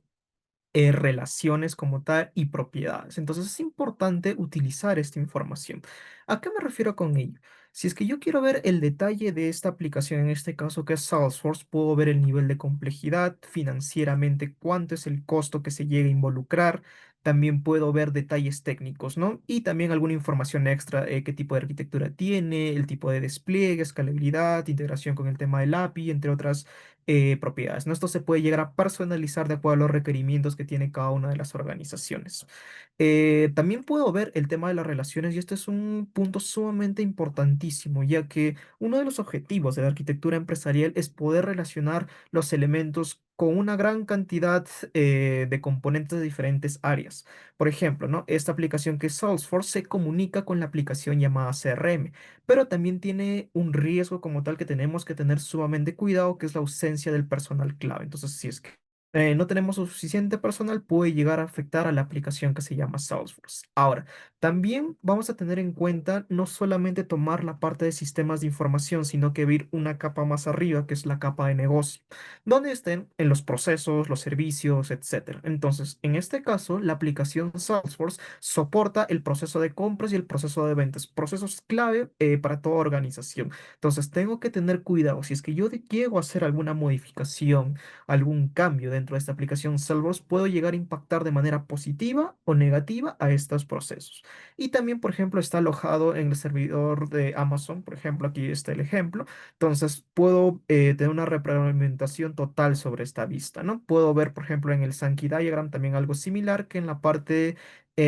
relaciones como tal y propiedades. Entonces es importante utilizar esta información. ¿A qué me refiero con ello? Si es que yo quiero ver el detalle de esta aplicación, en este caso que es Salesforce, puedo ver el nivel de complejidad, financieramente cuánto es el costo que se llega a involucrar. También puedo ver detalles técnicos, ¿no? Y también alguna información extra, qué tipo de arquitectura tiene, el tipo de despliegue, escalabilidad, integración con el tema del API, entre otras propiedades, ¿no? Esto se puede llegar a personalizar de acuerdo a los requerimientos que tiene cada una de las organizaciones. También puedo ver el tema de las relaciones y este es un punto sumamente importantísimo, ya que uno de los objetivos de la arquitectura empresarial es poder relacionar los elementos con una gran cantidad de componentes de diferentes áreas. Por ejemplo, ¿no? Esta aplicación que es Salesforce se comunica con la aplicación llamada CRM, pero también tiene un riesgo como tal que tenemos que tener sumamente cuidado, que es la ausencia del personal clave. Entonces, si es que no tenemos suficiente personal, puede llegar a afectar a la aplicación que se llama Salesforce. Ahora, también vamos a tener en cuenta no solamente tomar la parte de sistemas de información, sino que ver una capa más arriba, que es la capa de negocio, donde estén en los procesos, los servicios, etcétera. Entonces, en este caso, la aplicación Salesforce soporta el proceso de compras y el proceso de ventas, procesos clave para toda organización. Entonces, tengo que tener cuidado. Si es que yo quiero hacer alguna modificación, algún cambio dentro de esta aplicación Salesforce, puedo llegar a impactar de manera positiva o negativa a estos procesos. Y también, por ejemplo, está alojado en el servidor de Amazon, por ejemplo, aquí está el ejemplo. Entonces, puedo tener una retroalimentación total sobre esta vista, ¿no? Puedo ver, por ejemplo, en el Sankey Diagram también algo similar, que en la parte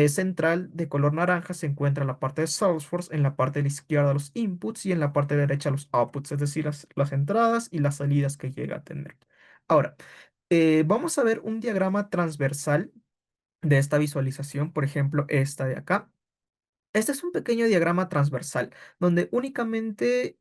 central de color naranja se encuentra la parte de Salesforce, en la parte de la izquierda los inputs y en la parte derecha los outputs, es decir, las entradas y las salidas que llega a tener. Ahora, vamos a ver un diagrama transversal de esta visualización, por ejemplo, esta de acá. Este es un pequeño diagrama transversal donde únicamente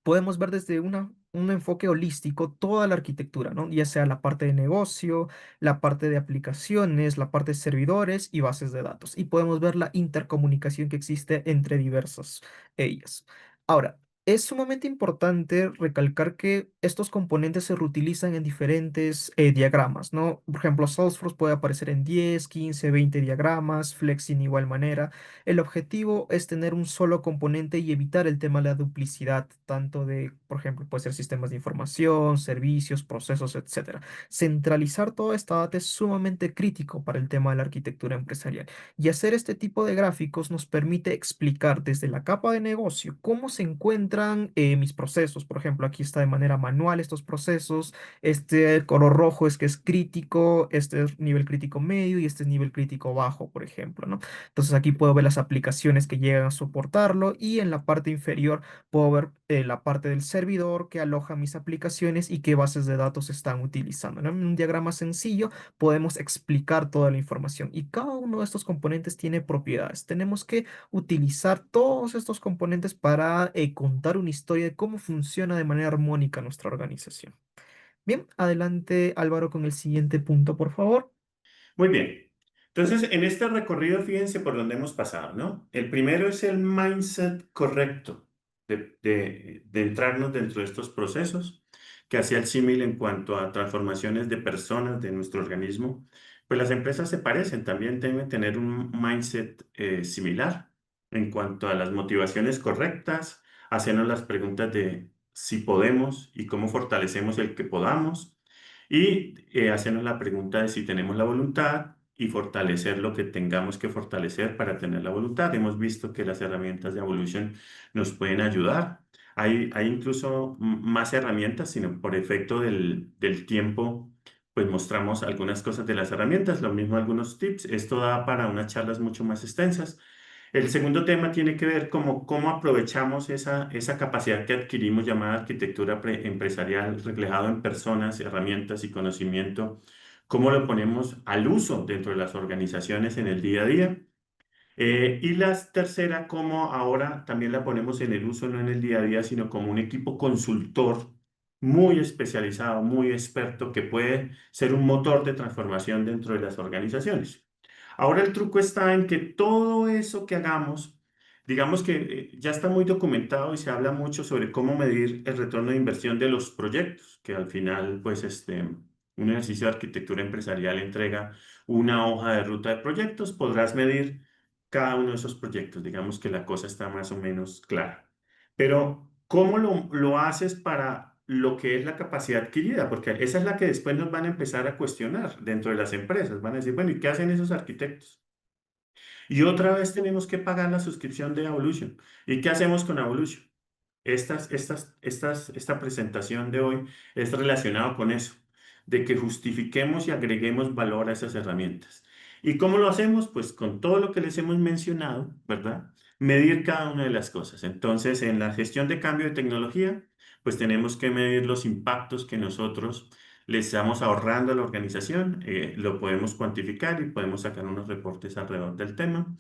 podemos ver desde un enfoque holístico toda la arquitectura, ¿no? Ya sea la parte de negocio, la parte de aplicaciones, la parte de servidores y bases de datos. Y podemos ver la intercomunicación que existe entre diversas ellas. Ahora, es sumamente importante recalcar que estos componentes se reutilizan en diferentes diagramas, ¿no? Por ejemplo, Salesforce puede aparecer en 10, 15, 20 diagramas, Flex en igual manera. El objetivo es tener un solo componente y evitar el tema de la duplicidad, tanto de, por ejemplo, puede ser sistemas de información, servicios, procesos, etcétera. Centralizar toda esta data es sumamente crítico para el tema de la arquitectura empresarial. Y hacer este tipo de gráficos nos permite explicar desde la capa de negocio cómo se encuentran mis procesos. Por ejemplo, aquí está de manera manual estos procesos. Este color rojo es que es crítico, este es nivel crítico medio y este es nivel crítico bajo, por ejemplo, ¿no? Entonces aquí puedo ver las aplicaciones que llegan a soportarlo y en la parte inferior puedo ver la parte del servidor que aloja mis aplicaciones y qué bases de datos están utilizando, ¿no? En un diagrama sencillo podemos explicar toda la información y cada uno de estos componentes tiene propiedades. Tenemos que utilizar todos estos componentes para contar una historia de cómo funciona de manera armónica nuestra organización. Bien, adelante Álvaro con el siguiente punto, por favor. Muy bien. Entonces, en este recorrido, fíjense por dónde hemos pasado, ¿no? El primero es el mindset correcto de entrarnos dentro de estos procesos, que hacía el símil en cuanto a transformaciones de personas de nuestro organismo. Pues las empresas se parecen, también deben tener un mindset similar en cuanto a las motivaciones correctas, hacernos las preguntas de si podemos y cómo fortalecemos el que podamos y hacernos la pregunta de si tenemos la voluntad y fortalecer lo que tengamos que fortalecer para tener la voluntad. Hemos visto que las herramientas de Evolution nos pueden ayudar. Hay incluso más herramientas, sino por efecto del tiempo, pues mostramos algunas cosas de las herramientas, lo mismo algunos tips. Esto da para unas charlas mucho más extensas. El segundo tema tiene que ver como cómo aprovechamos esa capacidad que adquirimos llamada arquitectura empresarial, reflejado en personas, herramientas y conocimiento, cómo lo ponemos al uso dentro de las organizaciones en el día a día. Y la tercera, cómo ahora también la ponemos en el uso, no en el día a día, sino como un equipo consultor muy especializado, muy experto, que puede ser un motor de transformación dentro de las organizaciones. Ahora el truco está en que todo eso que hagamos, digamos que ya está muy documentado y se habla mucho sobre cómo medir el retorno de inversión de los proyectos, que al final, pues, un ejercicio de arquitectura empresarial entrega una hoja de ruta de proyectos, podrás medir cada uno de esos proyectos, digamos que la cosa está más o menos clara. Pero, ¿cómo lo haces para lo que es la capacidad adquirida? Porque esa es la que después nos van a empezar a cuestionar dentro de las empresas. Van a decir, bueno, ¿y qué hacen esos arquitectos? Y otra vez tenemos que pagar la suscripción de Evolution. ¿Y qué hacemos con Evolution? Esta presentación de hoy es relacionado con eso, de que justifiquemos y agreguemos valor a esas herramientas. ¿Y cómo lo hacemos? Pues con todo lo que les hemos mencionado, ¿verdad? Medir cada una de las cosas. Entonces, en la gestión de cambio de tecnología, pues tenemos que medir los impactos que nosotros le estamos ahorrando a la organización, lo podemos cuantificar y podemos sacar unos reportes alrededor del tema.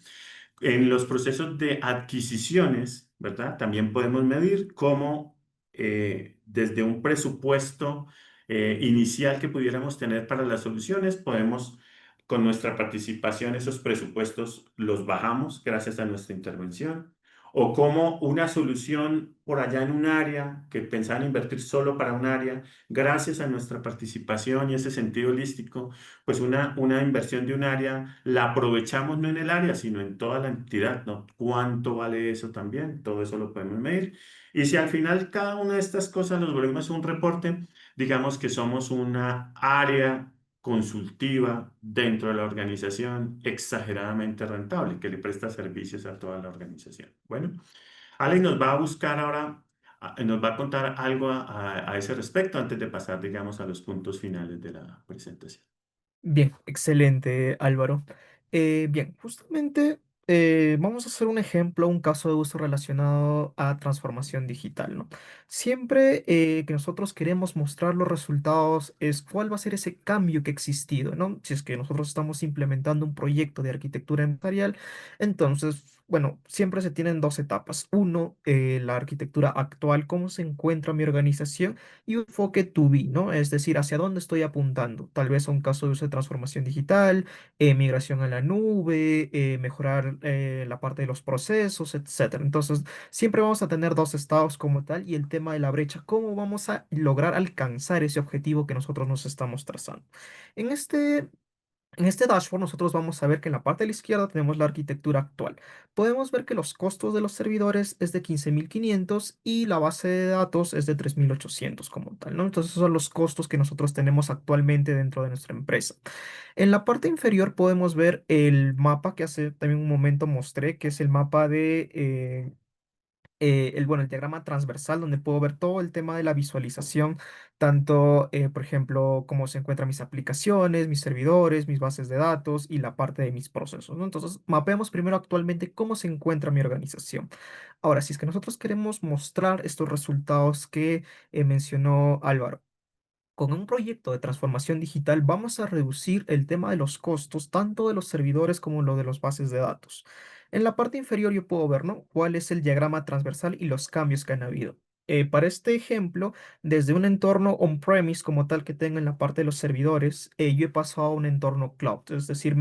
En los procesos de adquisiciones, ¿verdad? También podemos medir cómo desde un presupuesto inicial que pudiéramos tener para las soluciones, podemos, con nuestra participación, esos presupuestos los bajamos gracias a nuestra intervención. O como una solución por allá en un área que pensaban invertir solo para un área, gracias a nuestra participación y ese sentido holístico, pues una inversión de un área la aprovechamos no en el área, sino en toda la entidad, ¿no? ¿Cuánto vale eso también? Todo eso lo podemos medir. Y si al final cada una de estas cosas los volvemos un reporte, digamos que somos una área consultiva dentro de la organización exageradamente rentable, que le presta servicios a toda la organización. Bueno, Ale nos va a buscar ahora, nos va a contar algo a ese respecto antes de pasar, digamos, a los puntos finales de la presentación. Bien, excelente, Álvaro. Bien, justamente vamos a hacer un ejemplo, un caso de uso relacionado a transformación digital, ¿no? Siempre que nosotros queremos mostrar los resultados es cuál va a ser ese cambio que ha existido, ¿no? Si es que nosotros estamos implementando un proyecto de arquitectura empresarial, entonces, bueno, siempre se tienen dos etapas. Uno, la arquitectura actual, cómo se encuentra mi organización y un enfoque to be, ¿no? Es decir, hacia dónde estoy apuntando. Tal vez a un caso de uso de transformación digital, migración a la nube, mejorar la parte de los procesos, etcétera. Entonces, siempre vamos a tener dos estados como tal y el tema de la brecha, cómo vamos a lograr alcanzar ese objetivo que nosotros nos estamos trazando. En este en este dashboard nosotros vamos a ver que en la parte de la izquierda tenemos la arquitectura actual. Podemos ver que los costos de los servidores es de 15.500 y la base de datos es de 3.800 como tal, ¿no? Entonces esos son los costos que nosotros tenemos actualmente dentro de nuestra empresa. En la parte inferior podemos ver el mapa que hace también un momento mostré, que es el mapa de el diagrama transversal donde puedo ver todo el tema de la visualización, tanto, por ejemplo, cómo se encuentran mis aplicaciones, mis servidores, mis bases de datos y la parte de mis procesos, ¿no? Entonces, mapeamos primero actualmente cómo se encuentra mi organización. Ahora, si es que nosotros queremos mostrar estos resultados que mencionó Álvaro, con un proyecto de transformación digital vamos a reducir el tema de los costos, tanto de los servidores como lo de los bases de datos. En la parte inferior yo puedo ver, ¿no? Cuál es el diagrama transversal y los cambios que han habido. Para este ejemplo, desde un entorno on-premise como tal que tengo en la parte de los servidores, yo he pasado a un entorno cloud, es decir,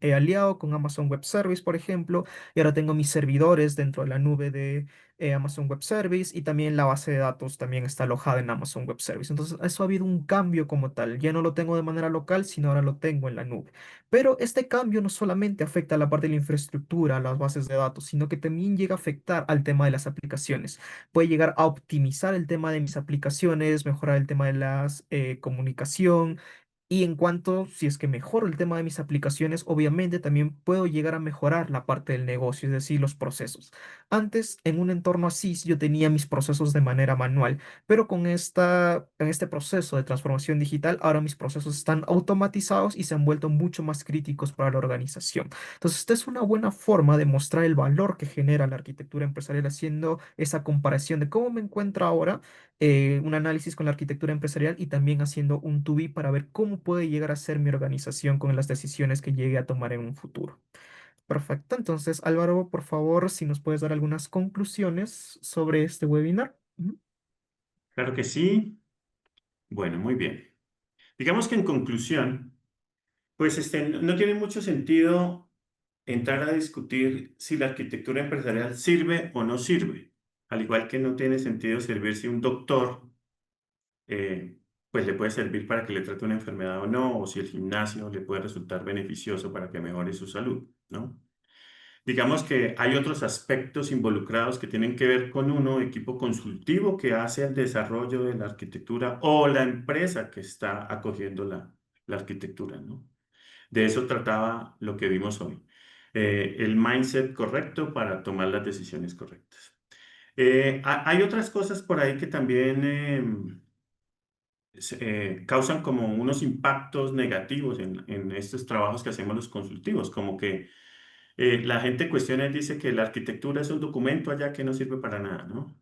he aliado con Amazon Web Service, por ejemplo, y ahora tengo mis servidores dentro de la nube de Amazon Web Service y también la base de datos también está alojada en Amazon Web Service. Entonces, eso ha habido un cambio como tal. Ya no lo tengo de manera local, sino ahora lo tengo en la nube. Pero este cambio no solamente afecta a la parte de la infraestructura, a las bases de datos, sino que también llega a afectar al tema de las aplicaciones. Puede llegar a optimizar el tema de mis aplicaciones, mejorar el tema de las comunicación. Y en cuanto, si es que mejoro el tema de mis aplicaciones, obviamente también puedo llegar a mejorar la parte del negocio, es decir, los procesos. Antes, en un entorno así, yo tenía mis procesos de manera manual, pero en este proceso de transformación digital, ahora mis procesos están automatizados y se han vuelto mucho más críticos para la organización. Entonces, esta es una buena forma de mostrar el valor que genera la arquitectura empresarial haciendo esa comparación de cómo me encuentro ahora, un análisis con la arquitectura empresarial y también haciendo un to-be para ver cómo puede llegar a ser mi organización con las decisiones que llegue a tomar en un futuro. Perfecto. Entonces, Álvaro, por favor, si nos puedes dar algunas conclusiones sobre este webinar. Ujú. Claro que sí. Bueno, muy bien. Digamos que en conclusión, pues no tiene mucho sentido entrar a discutir si la arquitectura empresarial sirve o no sirve. Al igual que no tiene sentido servir si un doctor eh, pues le puede servir para que le trate una enfermedad o no, o si el gimnasio le puede resultar beneficioso para que mejore su salud, ¿no? Digamos que hay otros aspectos involucrados que tienen que ver con uno, equipo consultivo que hace el desarrollo de la arquitectura o la empresa que está acogiendo la arquitectura, ¿no? De eso trataba lo que vimos hoy. El mindset correcto para tomar las decisiones correctas. Hay otras cosas por ahí que también causan como unos impactos negativos en estos trabajos que hacemos los consultivos, como que la gente cuestiona y dice que la arquitectura es un documento allá que no sirve para nada, ¿no?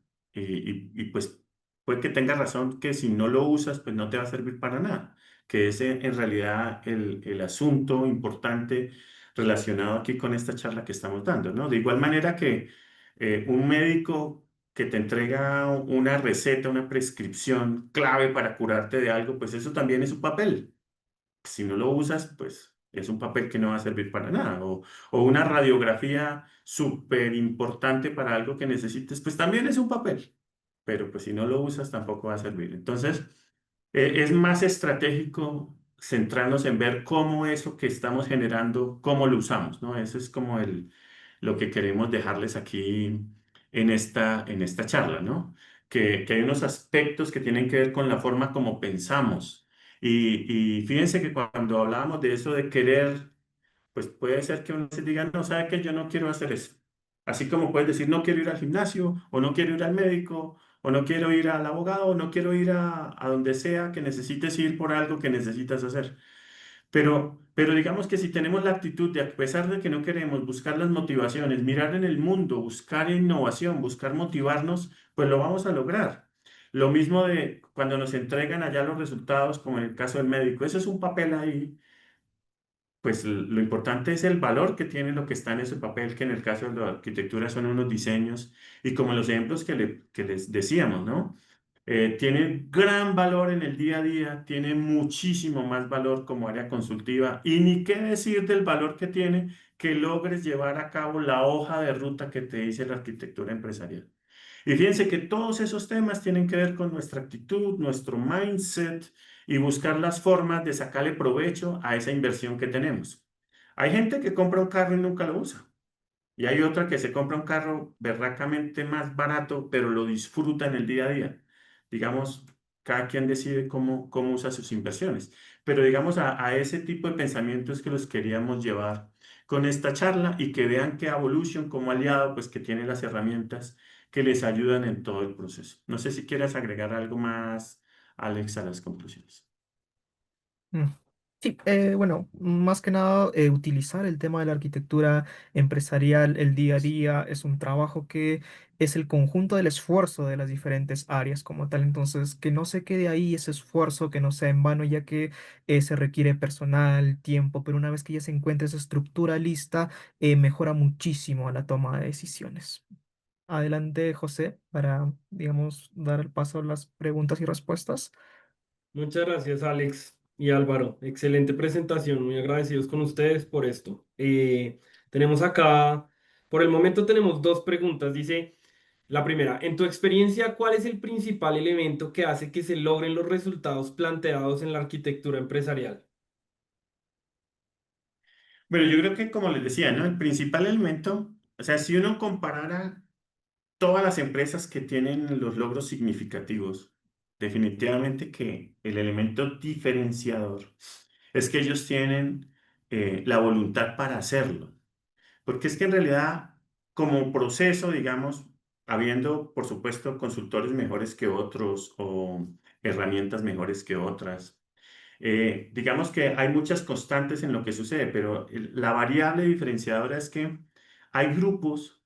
Pues puede que tenga razón que si no lo usas, pues no te va a servir para nada, que es en realidad el asunto importante relacionado aquí con esta charla que estamos dando, ¿no? De igual manera que un médico que te entrega una receta, una prescripción clave para curarte de algo, pues eso también es un papel. Si no lo usas, pues es un papel que no va a servir para nada. O una radiografía súper importante para algo que necesites, pues también es un papel. Pero pues si no lo usas, tampoco va a servir. Entonces, es más estratégico centrarnos en ver cómo eso que estamos generando, cómo lo usamos, ¿no? Eso es como lo que queremos dejarles aquí en esta charla, ¿no? Que hay unos aspectos que tienen que ver con la forma como pensamos. Y fíjense que cuando hablábamos de eso de querer, pues puede ser que uno se diga, no, sabe que yo no quiero hacer eso. Así como puedes decir, no quiero ir al gimnasio, o no quiero ir al médico, o no quiero ir al abogado, o no quiero ir a donde sea que necesites ir por algo que necesitas hacer. Pero digamos que si tenemos la actitud de, a pesar de que no queremos buscar las motivaciones, mirar en el mundo, buscar innovación, buscar motivarnos, pues lo vamos a lograr. Lo mismo de cuando nos entregan allá los resultados, como en el caso del médico, eso es un papel ahí, pues lo importante es el valor que tiene lo que está en ese papel, que en el caso de la arquitectura son unos diseños, y como los ejemplos que les decíamos, ¿no? Tiene gran valor en el día a día, tiene muchísimo más valor como área consultiva y ni qué decir del valor que tiene que logres llevar a cabo la hoja de ruta que te dice la arquitectura empresarial. Y fíjense que todos esos temas tienen que ver con nuestra actitud, nuestro mindset y buscar las formas de sacarle provecho a esa inversión que tenemos. Hay gente que compra un carro y nunca lo usa. Y hay otra que se compra un carro berracamente más barato, pero lo disfruta en el día a día. Digamos, cada quien decide cómo usa sus inversiones. Pero digamos, a ese tipo de pensamientos que los queríamos llevar con esta charla y que vean que Evolution como aliado, pues que tiene las herramientas que les ayudan en todo el proceso. No sé si quieres agregar algo más, Alex, a las conclusiones. Mm. Sí, bueno, más que nada utilizar el tema de la arquitectura empresarial, el día a día, es un trabajo que es el conjunto del esfuerzo de las diferentes áreas como tal. Entonces, que no se quede ahí ese esfuerzo, que no sea en vano, ya que se requiere personal, tiempo, pero una vez que ya se encuentra esa estructura lista, mejora muchísimo la toma de decisiones. Adelante, José, para, digamos, dar el paso a las preguntas y respuestas. Muchas gracias, Alex y Álvaro. Excelente presentación. Muy agradecidos con ustedes por esto. Tenemos acá, por el momento tenemos dos preguntas. Dice, la primera, en tu experiencia, ¿cuál es el principal elemento que hace que se logren los resultados planteados en la arquitectura empresarial? Bueno, yo creo que como les decía, ¿no? El principal elemento, o sea, si uno comparara todas las empresas que tienen los logros significativos, definitivamente que el elemento diferenciador es que ellos tienen la voluntad para hacerlo. Porque es que en realidad, como proceso, digamos, habiendo, por supuesto, consultores mejores que otros o herramientas mejores que otras, digamos que hay muchas constantes en lo que sucede, pero la variable diferenciadora es que hay grupos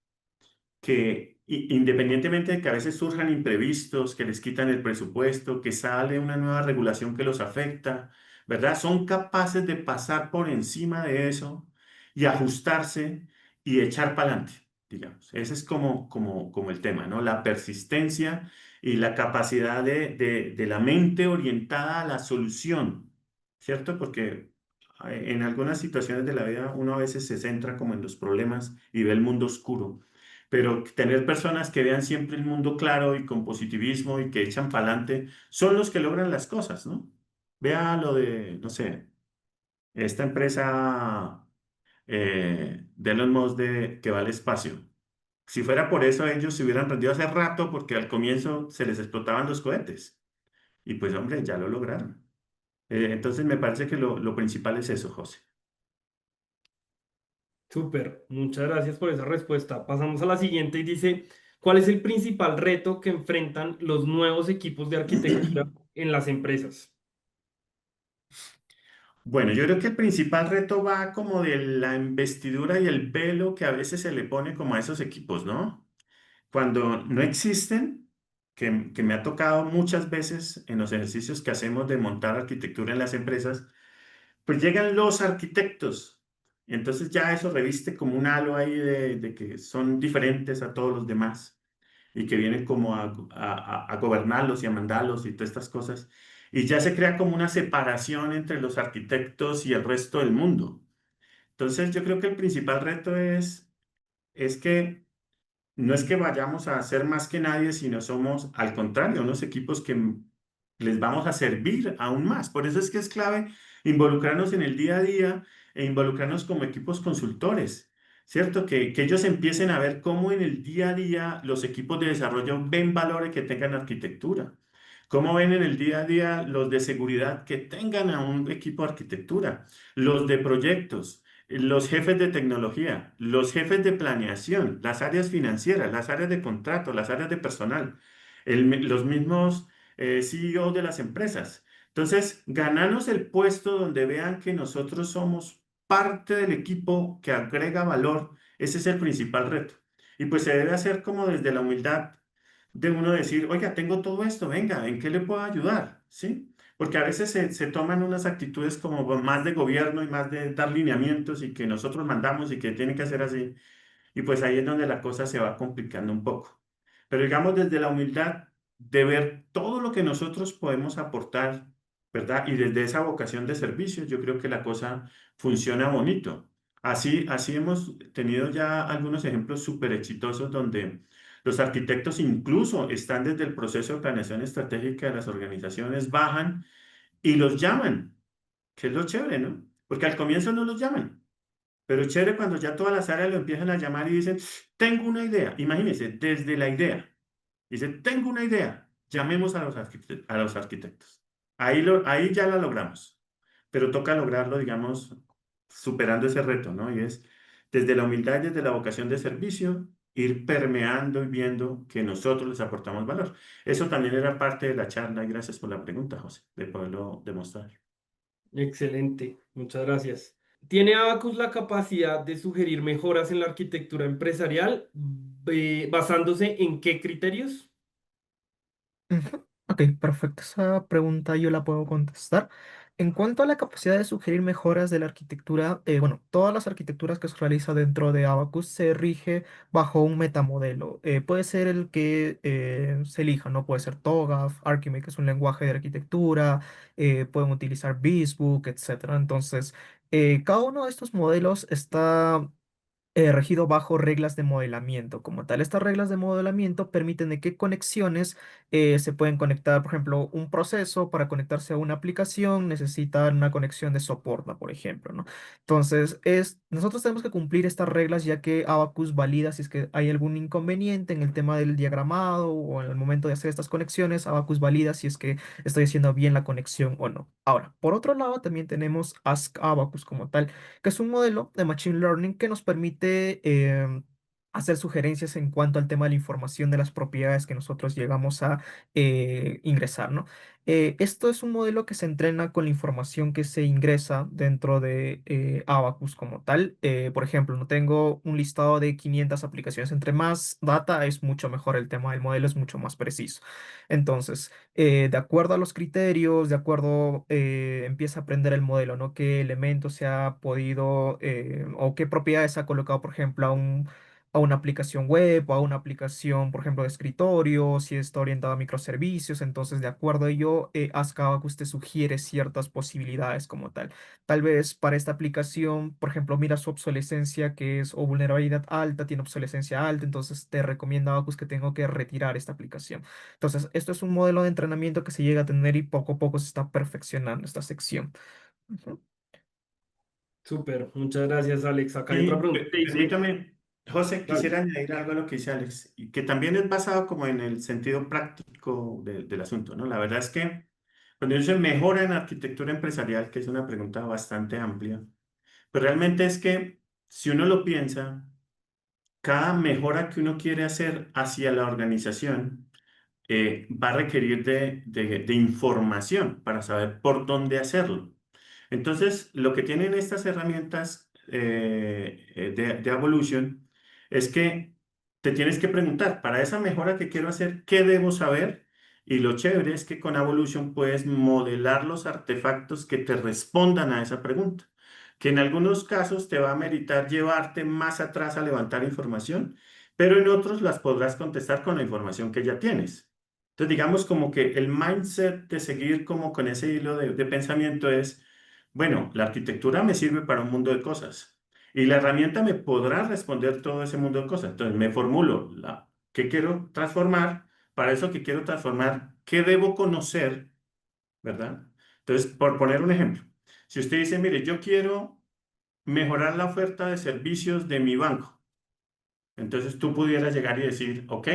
que independientemente de que a veces surjan imprevistos, que les quitan el presupuesto, que sale una nueva regulación que los afecta, ¿verdad? Son capaces de pasar por encima de eso y ajustarse y echar para adelante, digamos. Ese es como el tema, ¿no? La persistencia y la capacidad de la mente orientada a la solución, ¿cierto? Porque en algunas situaciones de la vida uno a veces se centra como en los problemas y ve el mundo oscuro, pero tener personas que vean siempre el mundo claro y con positivismo y que echan para adelante son los que logran las cosas, ¿no? Vea lo de, no sé, esta empresa de Elon Musk que va al espacio. Si fuera por eso, ellos se hubieran rendido hace rato porque al comienzo se les explotaban los cohetes. Y pues, hombre, ya lo lograron. Entonces, me parece que lo principal es eso, José. Súper, muchas gracias por esa respuesta. Pasamos a la siguiente y dice, ¿cuál es el principal reto que enfrentan los nuevos equipos de arquitectura en las empresas? Bueno, yo creo que el principal reto va como de la investidura y el velo que a veces se le pone como a esos equipos, ¿no? Cuando no existen, que me ha tocado muchas veces en los ejercicios que hacemos de montar arquitectura en las empresas, pues llegan los arquitectos y entonces ya eso reviste como un halo ahí de que son diferentes a todos los demás. y que vienen como a gobernarlos y a mandarlos y todas estas cosas. Y ya se crea como una separación entre los arquitectos y el resto del mundo. Entonces, yo creo que el principal reto es que no es que vayamos a hacer más que nadie, sino somos, al contrario, unos equipos que les vamos a servir aún más. Por eso es que es clave involucrarnos en el día a día e involucrarnos como equipos consultores, ¿cierto? Que ellos empiecen a ver cómo en el día a día los equipos de desarrollo ven valores que tengan arquitectura. Cómo ven en el día a día los de seguridad que tengan a un equipo de arquitectura, los de proyectos, los jefes de tecnología, los jefes de planeación, las áreas financieras, las áreas de contrato, las áreas de personal, los mismos CEO de las empresas. Entonces, ganarnos el puesto donde vean que nosotros somos parte del equipo que agrega valor, ese es el principal reto. Y pues se debe hacer como desde la humildad de uno decir, oiga, tengo todo esto, venga, ¿en qué le puedo ayudar? ¿Sí? Porque a veces se toman unas actitudes como más de gobierno y más de dar lineamientos y que nosotros mandamos y que tiene que hacer así. Y pues ahí es donde la cosa se va complicando un poco. Pero digamos desde la humildad de ver todo lo que nosotros podemos aportar, ¿verdad? Y desde esa vocación de servicio, yo creo que la cosa funciona bonito. Así hemos tenido ya algunos ejemplos súper exitosos donde los arquitectos incluso están desde el proceso de planeación estratégica de las organizaciones, bajan y los llaman, que es lo chévere, ¿no? Porque al comienzo no los llaman. Pero es chévere cuando ya todas las áreas lo empiezan a llamar y dicen, tengo una idea. Imagínense, desde la idea. Dice, tengo una idea. Llamemos a los arquitectos. Ahí ya la logramos. Pero toca lograrlo, digamos, superando ese reto, ¿no? Y es desde la humildad y desde la vocación de servicio, ir permeando y viendo que nosotros les aportamos valor. Eso también era parte de la charla y gracias por la pregunta, José, de poderlo demostrar. Excelente, muchas gracias. ¿Tiene Abacus la capacidad de sugerir mejoras en la arquitectura empresarial basándose en qué criterios? Ujú. Ok, perfecto. Esa pregunta yo la puedo contestar. En cuanto a la capacidad de sugerir mejoras de la arquitectura, bueno, todas las arquitecturas que se realizan dentro de Abacus se rige bajo un metamodelo. Puede ser el que se elija, ¿no? Puede ser TOGAF, Archimate, que es un lenguaje de arquitectura, pueden utilizar Beazebook, etcétera. Entonces, cada uno de estos modelos está regido bajo reglas de modelamiento. Como tal, estas reglas de modelamiento permiten de qué conexiones se pueden conectar. Por ejemplo, un proceso para conectarse a una aplicación necesita una conexión de soporta, por ejemplo, ¿no? Entonces, nosotros tenemos que cumplir estas reglas ya que Abacus valida si es que hay algún inconveniente en el tema del diagramado o en el momento de hacer estas conexiones. Abacus valida si es que estoy haciendo bien la conexión o no. Ahora, por otro lado, también tenemos Ask Abacus como tal, que es un modelo de Machine Learning que nos permite hacer sugerencias en cuanto al tema de la información de las propiedades que nosotros llegamos a ingresar, ¿no? Esto es un modelo que se entrena con la información que se ingresa dentro de Abacus como tal. Por ejemplo, no tengo un listado de 500 aplicaciones. Entre más data es mucho mejor el tema del modelo, es mucho más preciso. Entonces, de acuerdo a los criterios, de acuerdo, empieza a aprender el modelo, ¿no? ¿Qué elementos se ha podido o qué propiedades se ha colocado, por ejemplo, a una aplicación web o a una aplicación, por ejemplo, de escritorio, si está orientado a microservicios? Entonces, de acuerdo a ello, Azkabakus te sugiere ciertas posibilidades como tal. Tal vez para esta aplicación, por ejemplo, mira su obsolescencia, que es o vulnerabilidad alta, tiene obsolescencia alta, entonces te recomienda Abacus que tengo que retirar esta aplicación. Entonces, esto es un modelo de entrenamiento que se llega a tener y poco a poco se está perfeccionando esta sección. Ujú. Súper, muchas gracias, Alex. Acá hay otra Y pregunta que dice, permítame, José, dale. quisiera añadir algo a lo que dice Alex, y que también es basado como en el sentido práctico del asunto, ¿no? La verdad es que cuando dice mejora en arquitectura empresarial, que es una pregunta bastante amplia, pues realmente es que si uno lo piensa, cada mejora que uno quiere hacer hacia la organización va a requerir de información para saber por dónde hacerlo. Entonces, lo que tienen estas herramientas de Evolution es que te tienes que preguntar, para esa mejora que quiero hacer, ¿qué debo saber? Y lo chévere es que con Evolution puedes modelar los artefactos que te respondan a esa pregunta, que en algunos casos te va a meritar llevarte más atrás a levantar información, pero en otros las podrás contestar con la información que ya tienes. Entonces, digamos como que el mindset de seguir como con ese hilo de pensamiento es, bueno, la arquitectura me sirve para un mundo de cosas y la herramienta me podrá responder todo ese mundo de cosas. Entonces, me formulo qué quiero transformar, para eso que quiero transformar, qué debo conocer, ¿verdad? Entonces, por poner un ejemplo, si usted dice, mire, yo quiero mejorar la oferta de servicios de mi banco. Entonces tú pudieras llegar y decir, ok,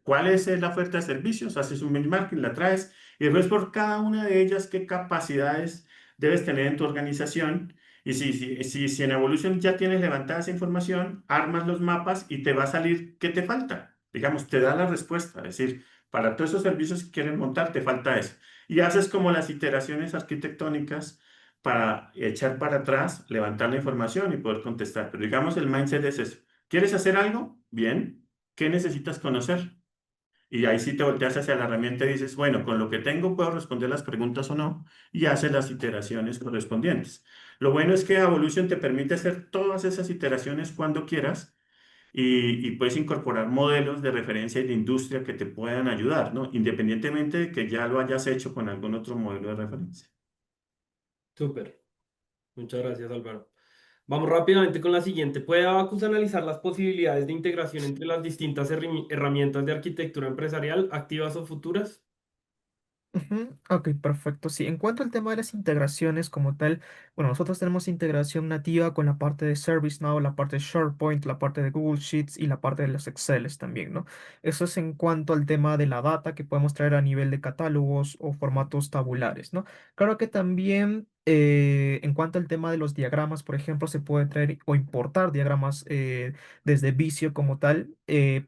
¿cuál es la oferta de servicios? Haces un benchmarking, la traes y después por cada una de ellas, qué capacidades debes tener en tu organización. Y si en Evolution ya tienes levantada esa información, armas los mapas y te va a salir qué te falta. Digamos, te da la respuesta. Es decir, para todos esos servicios que quieren montar, te falta eso. Y haces como las iteraciones arquitectónicas para echar para atrás, levantar la información y poder contestar. Pero digamos, el mindset es eso. ¿Quieres hacer algo? Bien. ¿Qué necesitas conocer? Y ahí sí te volteas hacia la herramienta y dices, bueno, con lo que tengo puedo responder las preguntas o no, y haces las iteraciones correspondientes. Lo bueno es que Evolution te permite hacer todas esas iteraciones cuando quieras y puedes incorporar modelos de referencia y de industria que te puedan ayudar, ¿no? Independientemente de que ya lo hayas hecho con algún otro modelo de referencia. Súper. Muchas gracias, Álvaro. Vamos rápidamente con la siguiente. ¿Puede Abacus analizar las posibilidades de integración entre las distintas herramientas de arquitectura empresarial, activas o futuras? Ujú, ok, perfecto. Sí, en cuanto al tema de las integraciones como tal, bueno, nosotros tenemos integración nativa con la parte de ServiceNow, la parte de SharePoint, la parte de Google Sheets y la parte de los Exceles también, ¿no? Eso es en cuanto al tema de la data que podemos traer a nivel de catálogos o formatos tabulares, ¿no? Claro que también en cuanto al tema de los diagramas, por ejemplo, se puede traer o importar diagramas desde Visio como tal,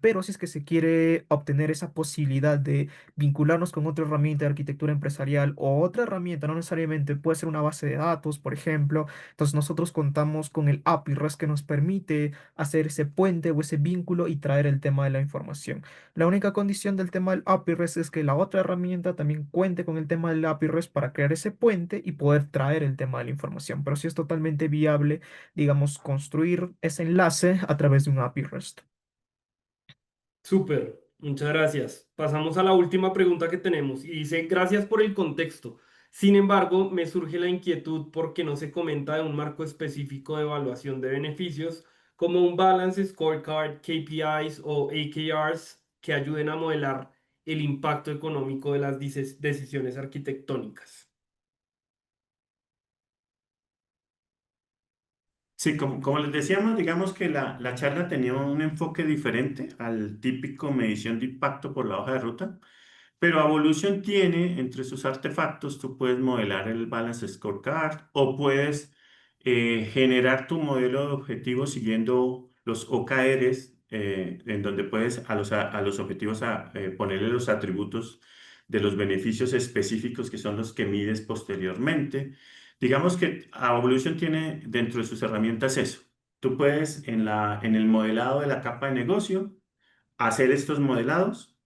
pero si es que se quiere obtener esa posibilidad de vincularnos con otra herramienta de arquitectura empresarial o otra herramienta, no necesariamente puede ser una base de datos, por ejemplo. Entonces nosotros contamos con el API REST que nos permite hacer ese puente o ese vínculo y traer el tema de la información. La única condición del tema del API REST es que la otra herramienta también cuente con el tema del API REST para crear ese puente y poder traer el tema de la información. Pero sí es totalmente viable, digamos, construir ese enlace a través de un API REST. Súper, muchas gracias. Pasamos a la última pregunta que tenemos y dice, gracias por el contexto. Sin embargo, me surge la inquietud porque no se comenta de un marco específico de evaluación de beneficios como un Balance Scorecard, KPIs o AKRs que ayuden a modelar el impacto económico de las decisiones arquitectónicas. Sí, como les decíamos, digamos que la charla tenía un enfoque diferente al típico medición de impacto por la hoja de ruta. Pero Evolution tiene entre sus artefactos, tú puedes modelar el Balance Scorecard o puedes generar tu modelo de objetivos siguiendo los OKRs, en donde puedes a los objetivos ponerle los atributos de los beneficios específicos que son los que mides posteriormente. Digamos que Evolution tiene dentro de sus herramientas eso. Tú puedes en el modelado de la capa de negocio hacer estos modelados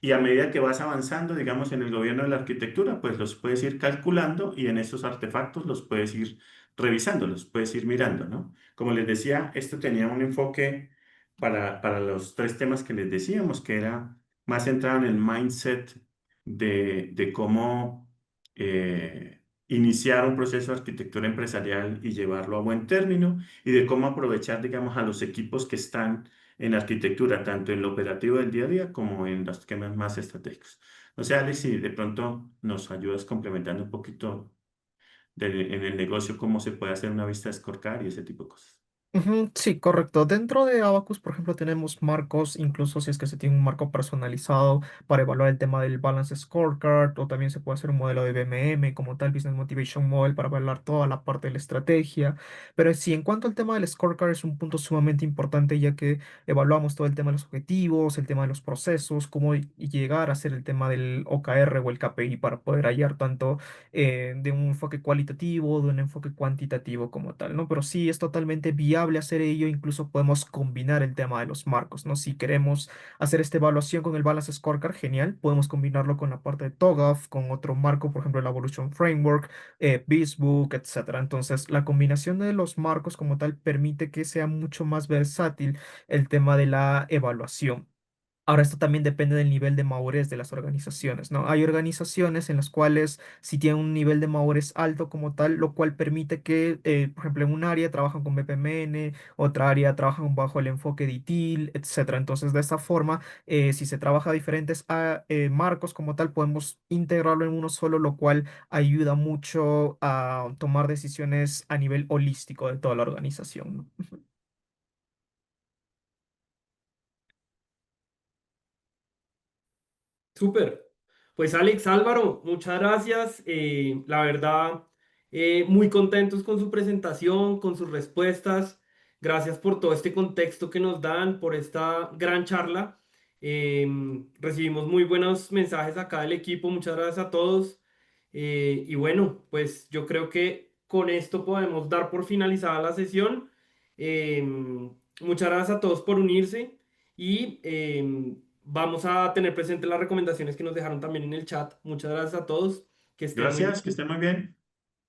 y a medida que vas avanzando, digamos, en el gobierno de la arquitectura, pues los puedes ir calculando y en esos artefactos los puedes ir revisando, los puedes ir mirando, ¿no? Como les decía, esto tenía un enfoque para los tres temas que les decíamos, que era más centrado en el mindset de cómo iniciar un proceso de arquitectura empresarial y llevarlo a buen término y de cómo aprovechar, digamos, a los equipos que están en arquitectura, tanto en lo operativo del día a día como en los temas más estratégicos. No sé, Alex, si de pronto nos ayudas complementando un poquito en el negocio, cómo se puede hacer una vista de scorecard y ese tipo de cosas. Ujú, sí, correcto. Dentro de Abacus, por ejemplo, tenemos marcos, incluso si es que se tiene un marco personalizado para evaluar el tema del Balance Scorecard, o también se puede hacer un modelo de BMM como tal, Business Motivation Model, para evaluar toda la parte de la estrategia. Pero sí, en cuanto al tema del scorecard, es un punto sumamente importante, ya que evaluamos todo el tema de los objetivos, el tema de los procesos, cómo llegar a hacer el tema del OKR o el KPI para poder hallar tanto de un enfoque cualitativo, de un enfoque cuantitativo como tal, ¿no? Pero sí es totalmente viable viable hacer ello, incluso podemos combinar el tema de los marcos, ¿no? Si queremos hacer esta evaluación con el Balance Scorecard, genial, podemos combinarlo con la parte de TOGAF, con otro marco, por ejemplo, el Evolution Framework, Beazbook, etcétera. Entonces, la combinación de los marcos como tal permite que sea mucho más versátil el tema de la evaluación. Ahora, esto también depende del nivel de madurez de las organizaciones, ¿no? Hay organizaciones en las cuales si tienen un nivel de madurez alto como tal, lo cual permite que, por ejemplo, en un área trabajan con BPMN, otra área trabajan bajo el enfoque de ITIL, etcétera. Entonces, de esta forma, si se trabaja diferentes marcos como tal, podemos integrarlo en uno solo, lo cual ayuda mucho a tomar decisiones a nivel holístico de toda la organización, ¿no? Súper. Pues Alex Álvaro, muchas gracias. La verdad, muy contentos con su presentación, con sus respuestas. Gracias por todo este contexto que nos dan, por esta gran charla. Recibimos muy buenos mensajes acá del equipo. Muchas gracias a todos. Y bueno, pues yo creo que con esto podemos dar por finalizada la sesión. Muchas gracias a todos por unirse y vamos a tener presentes las recomendaciones que nos dejaron también en el chat. Muchas gracias a todos. Que estén muy Gracias, que bien. esté muy bien.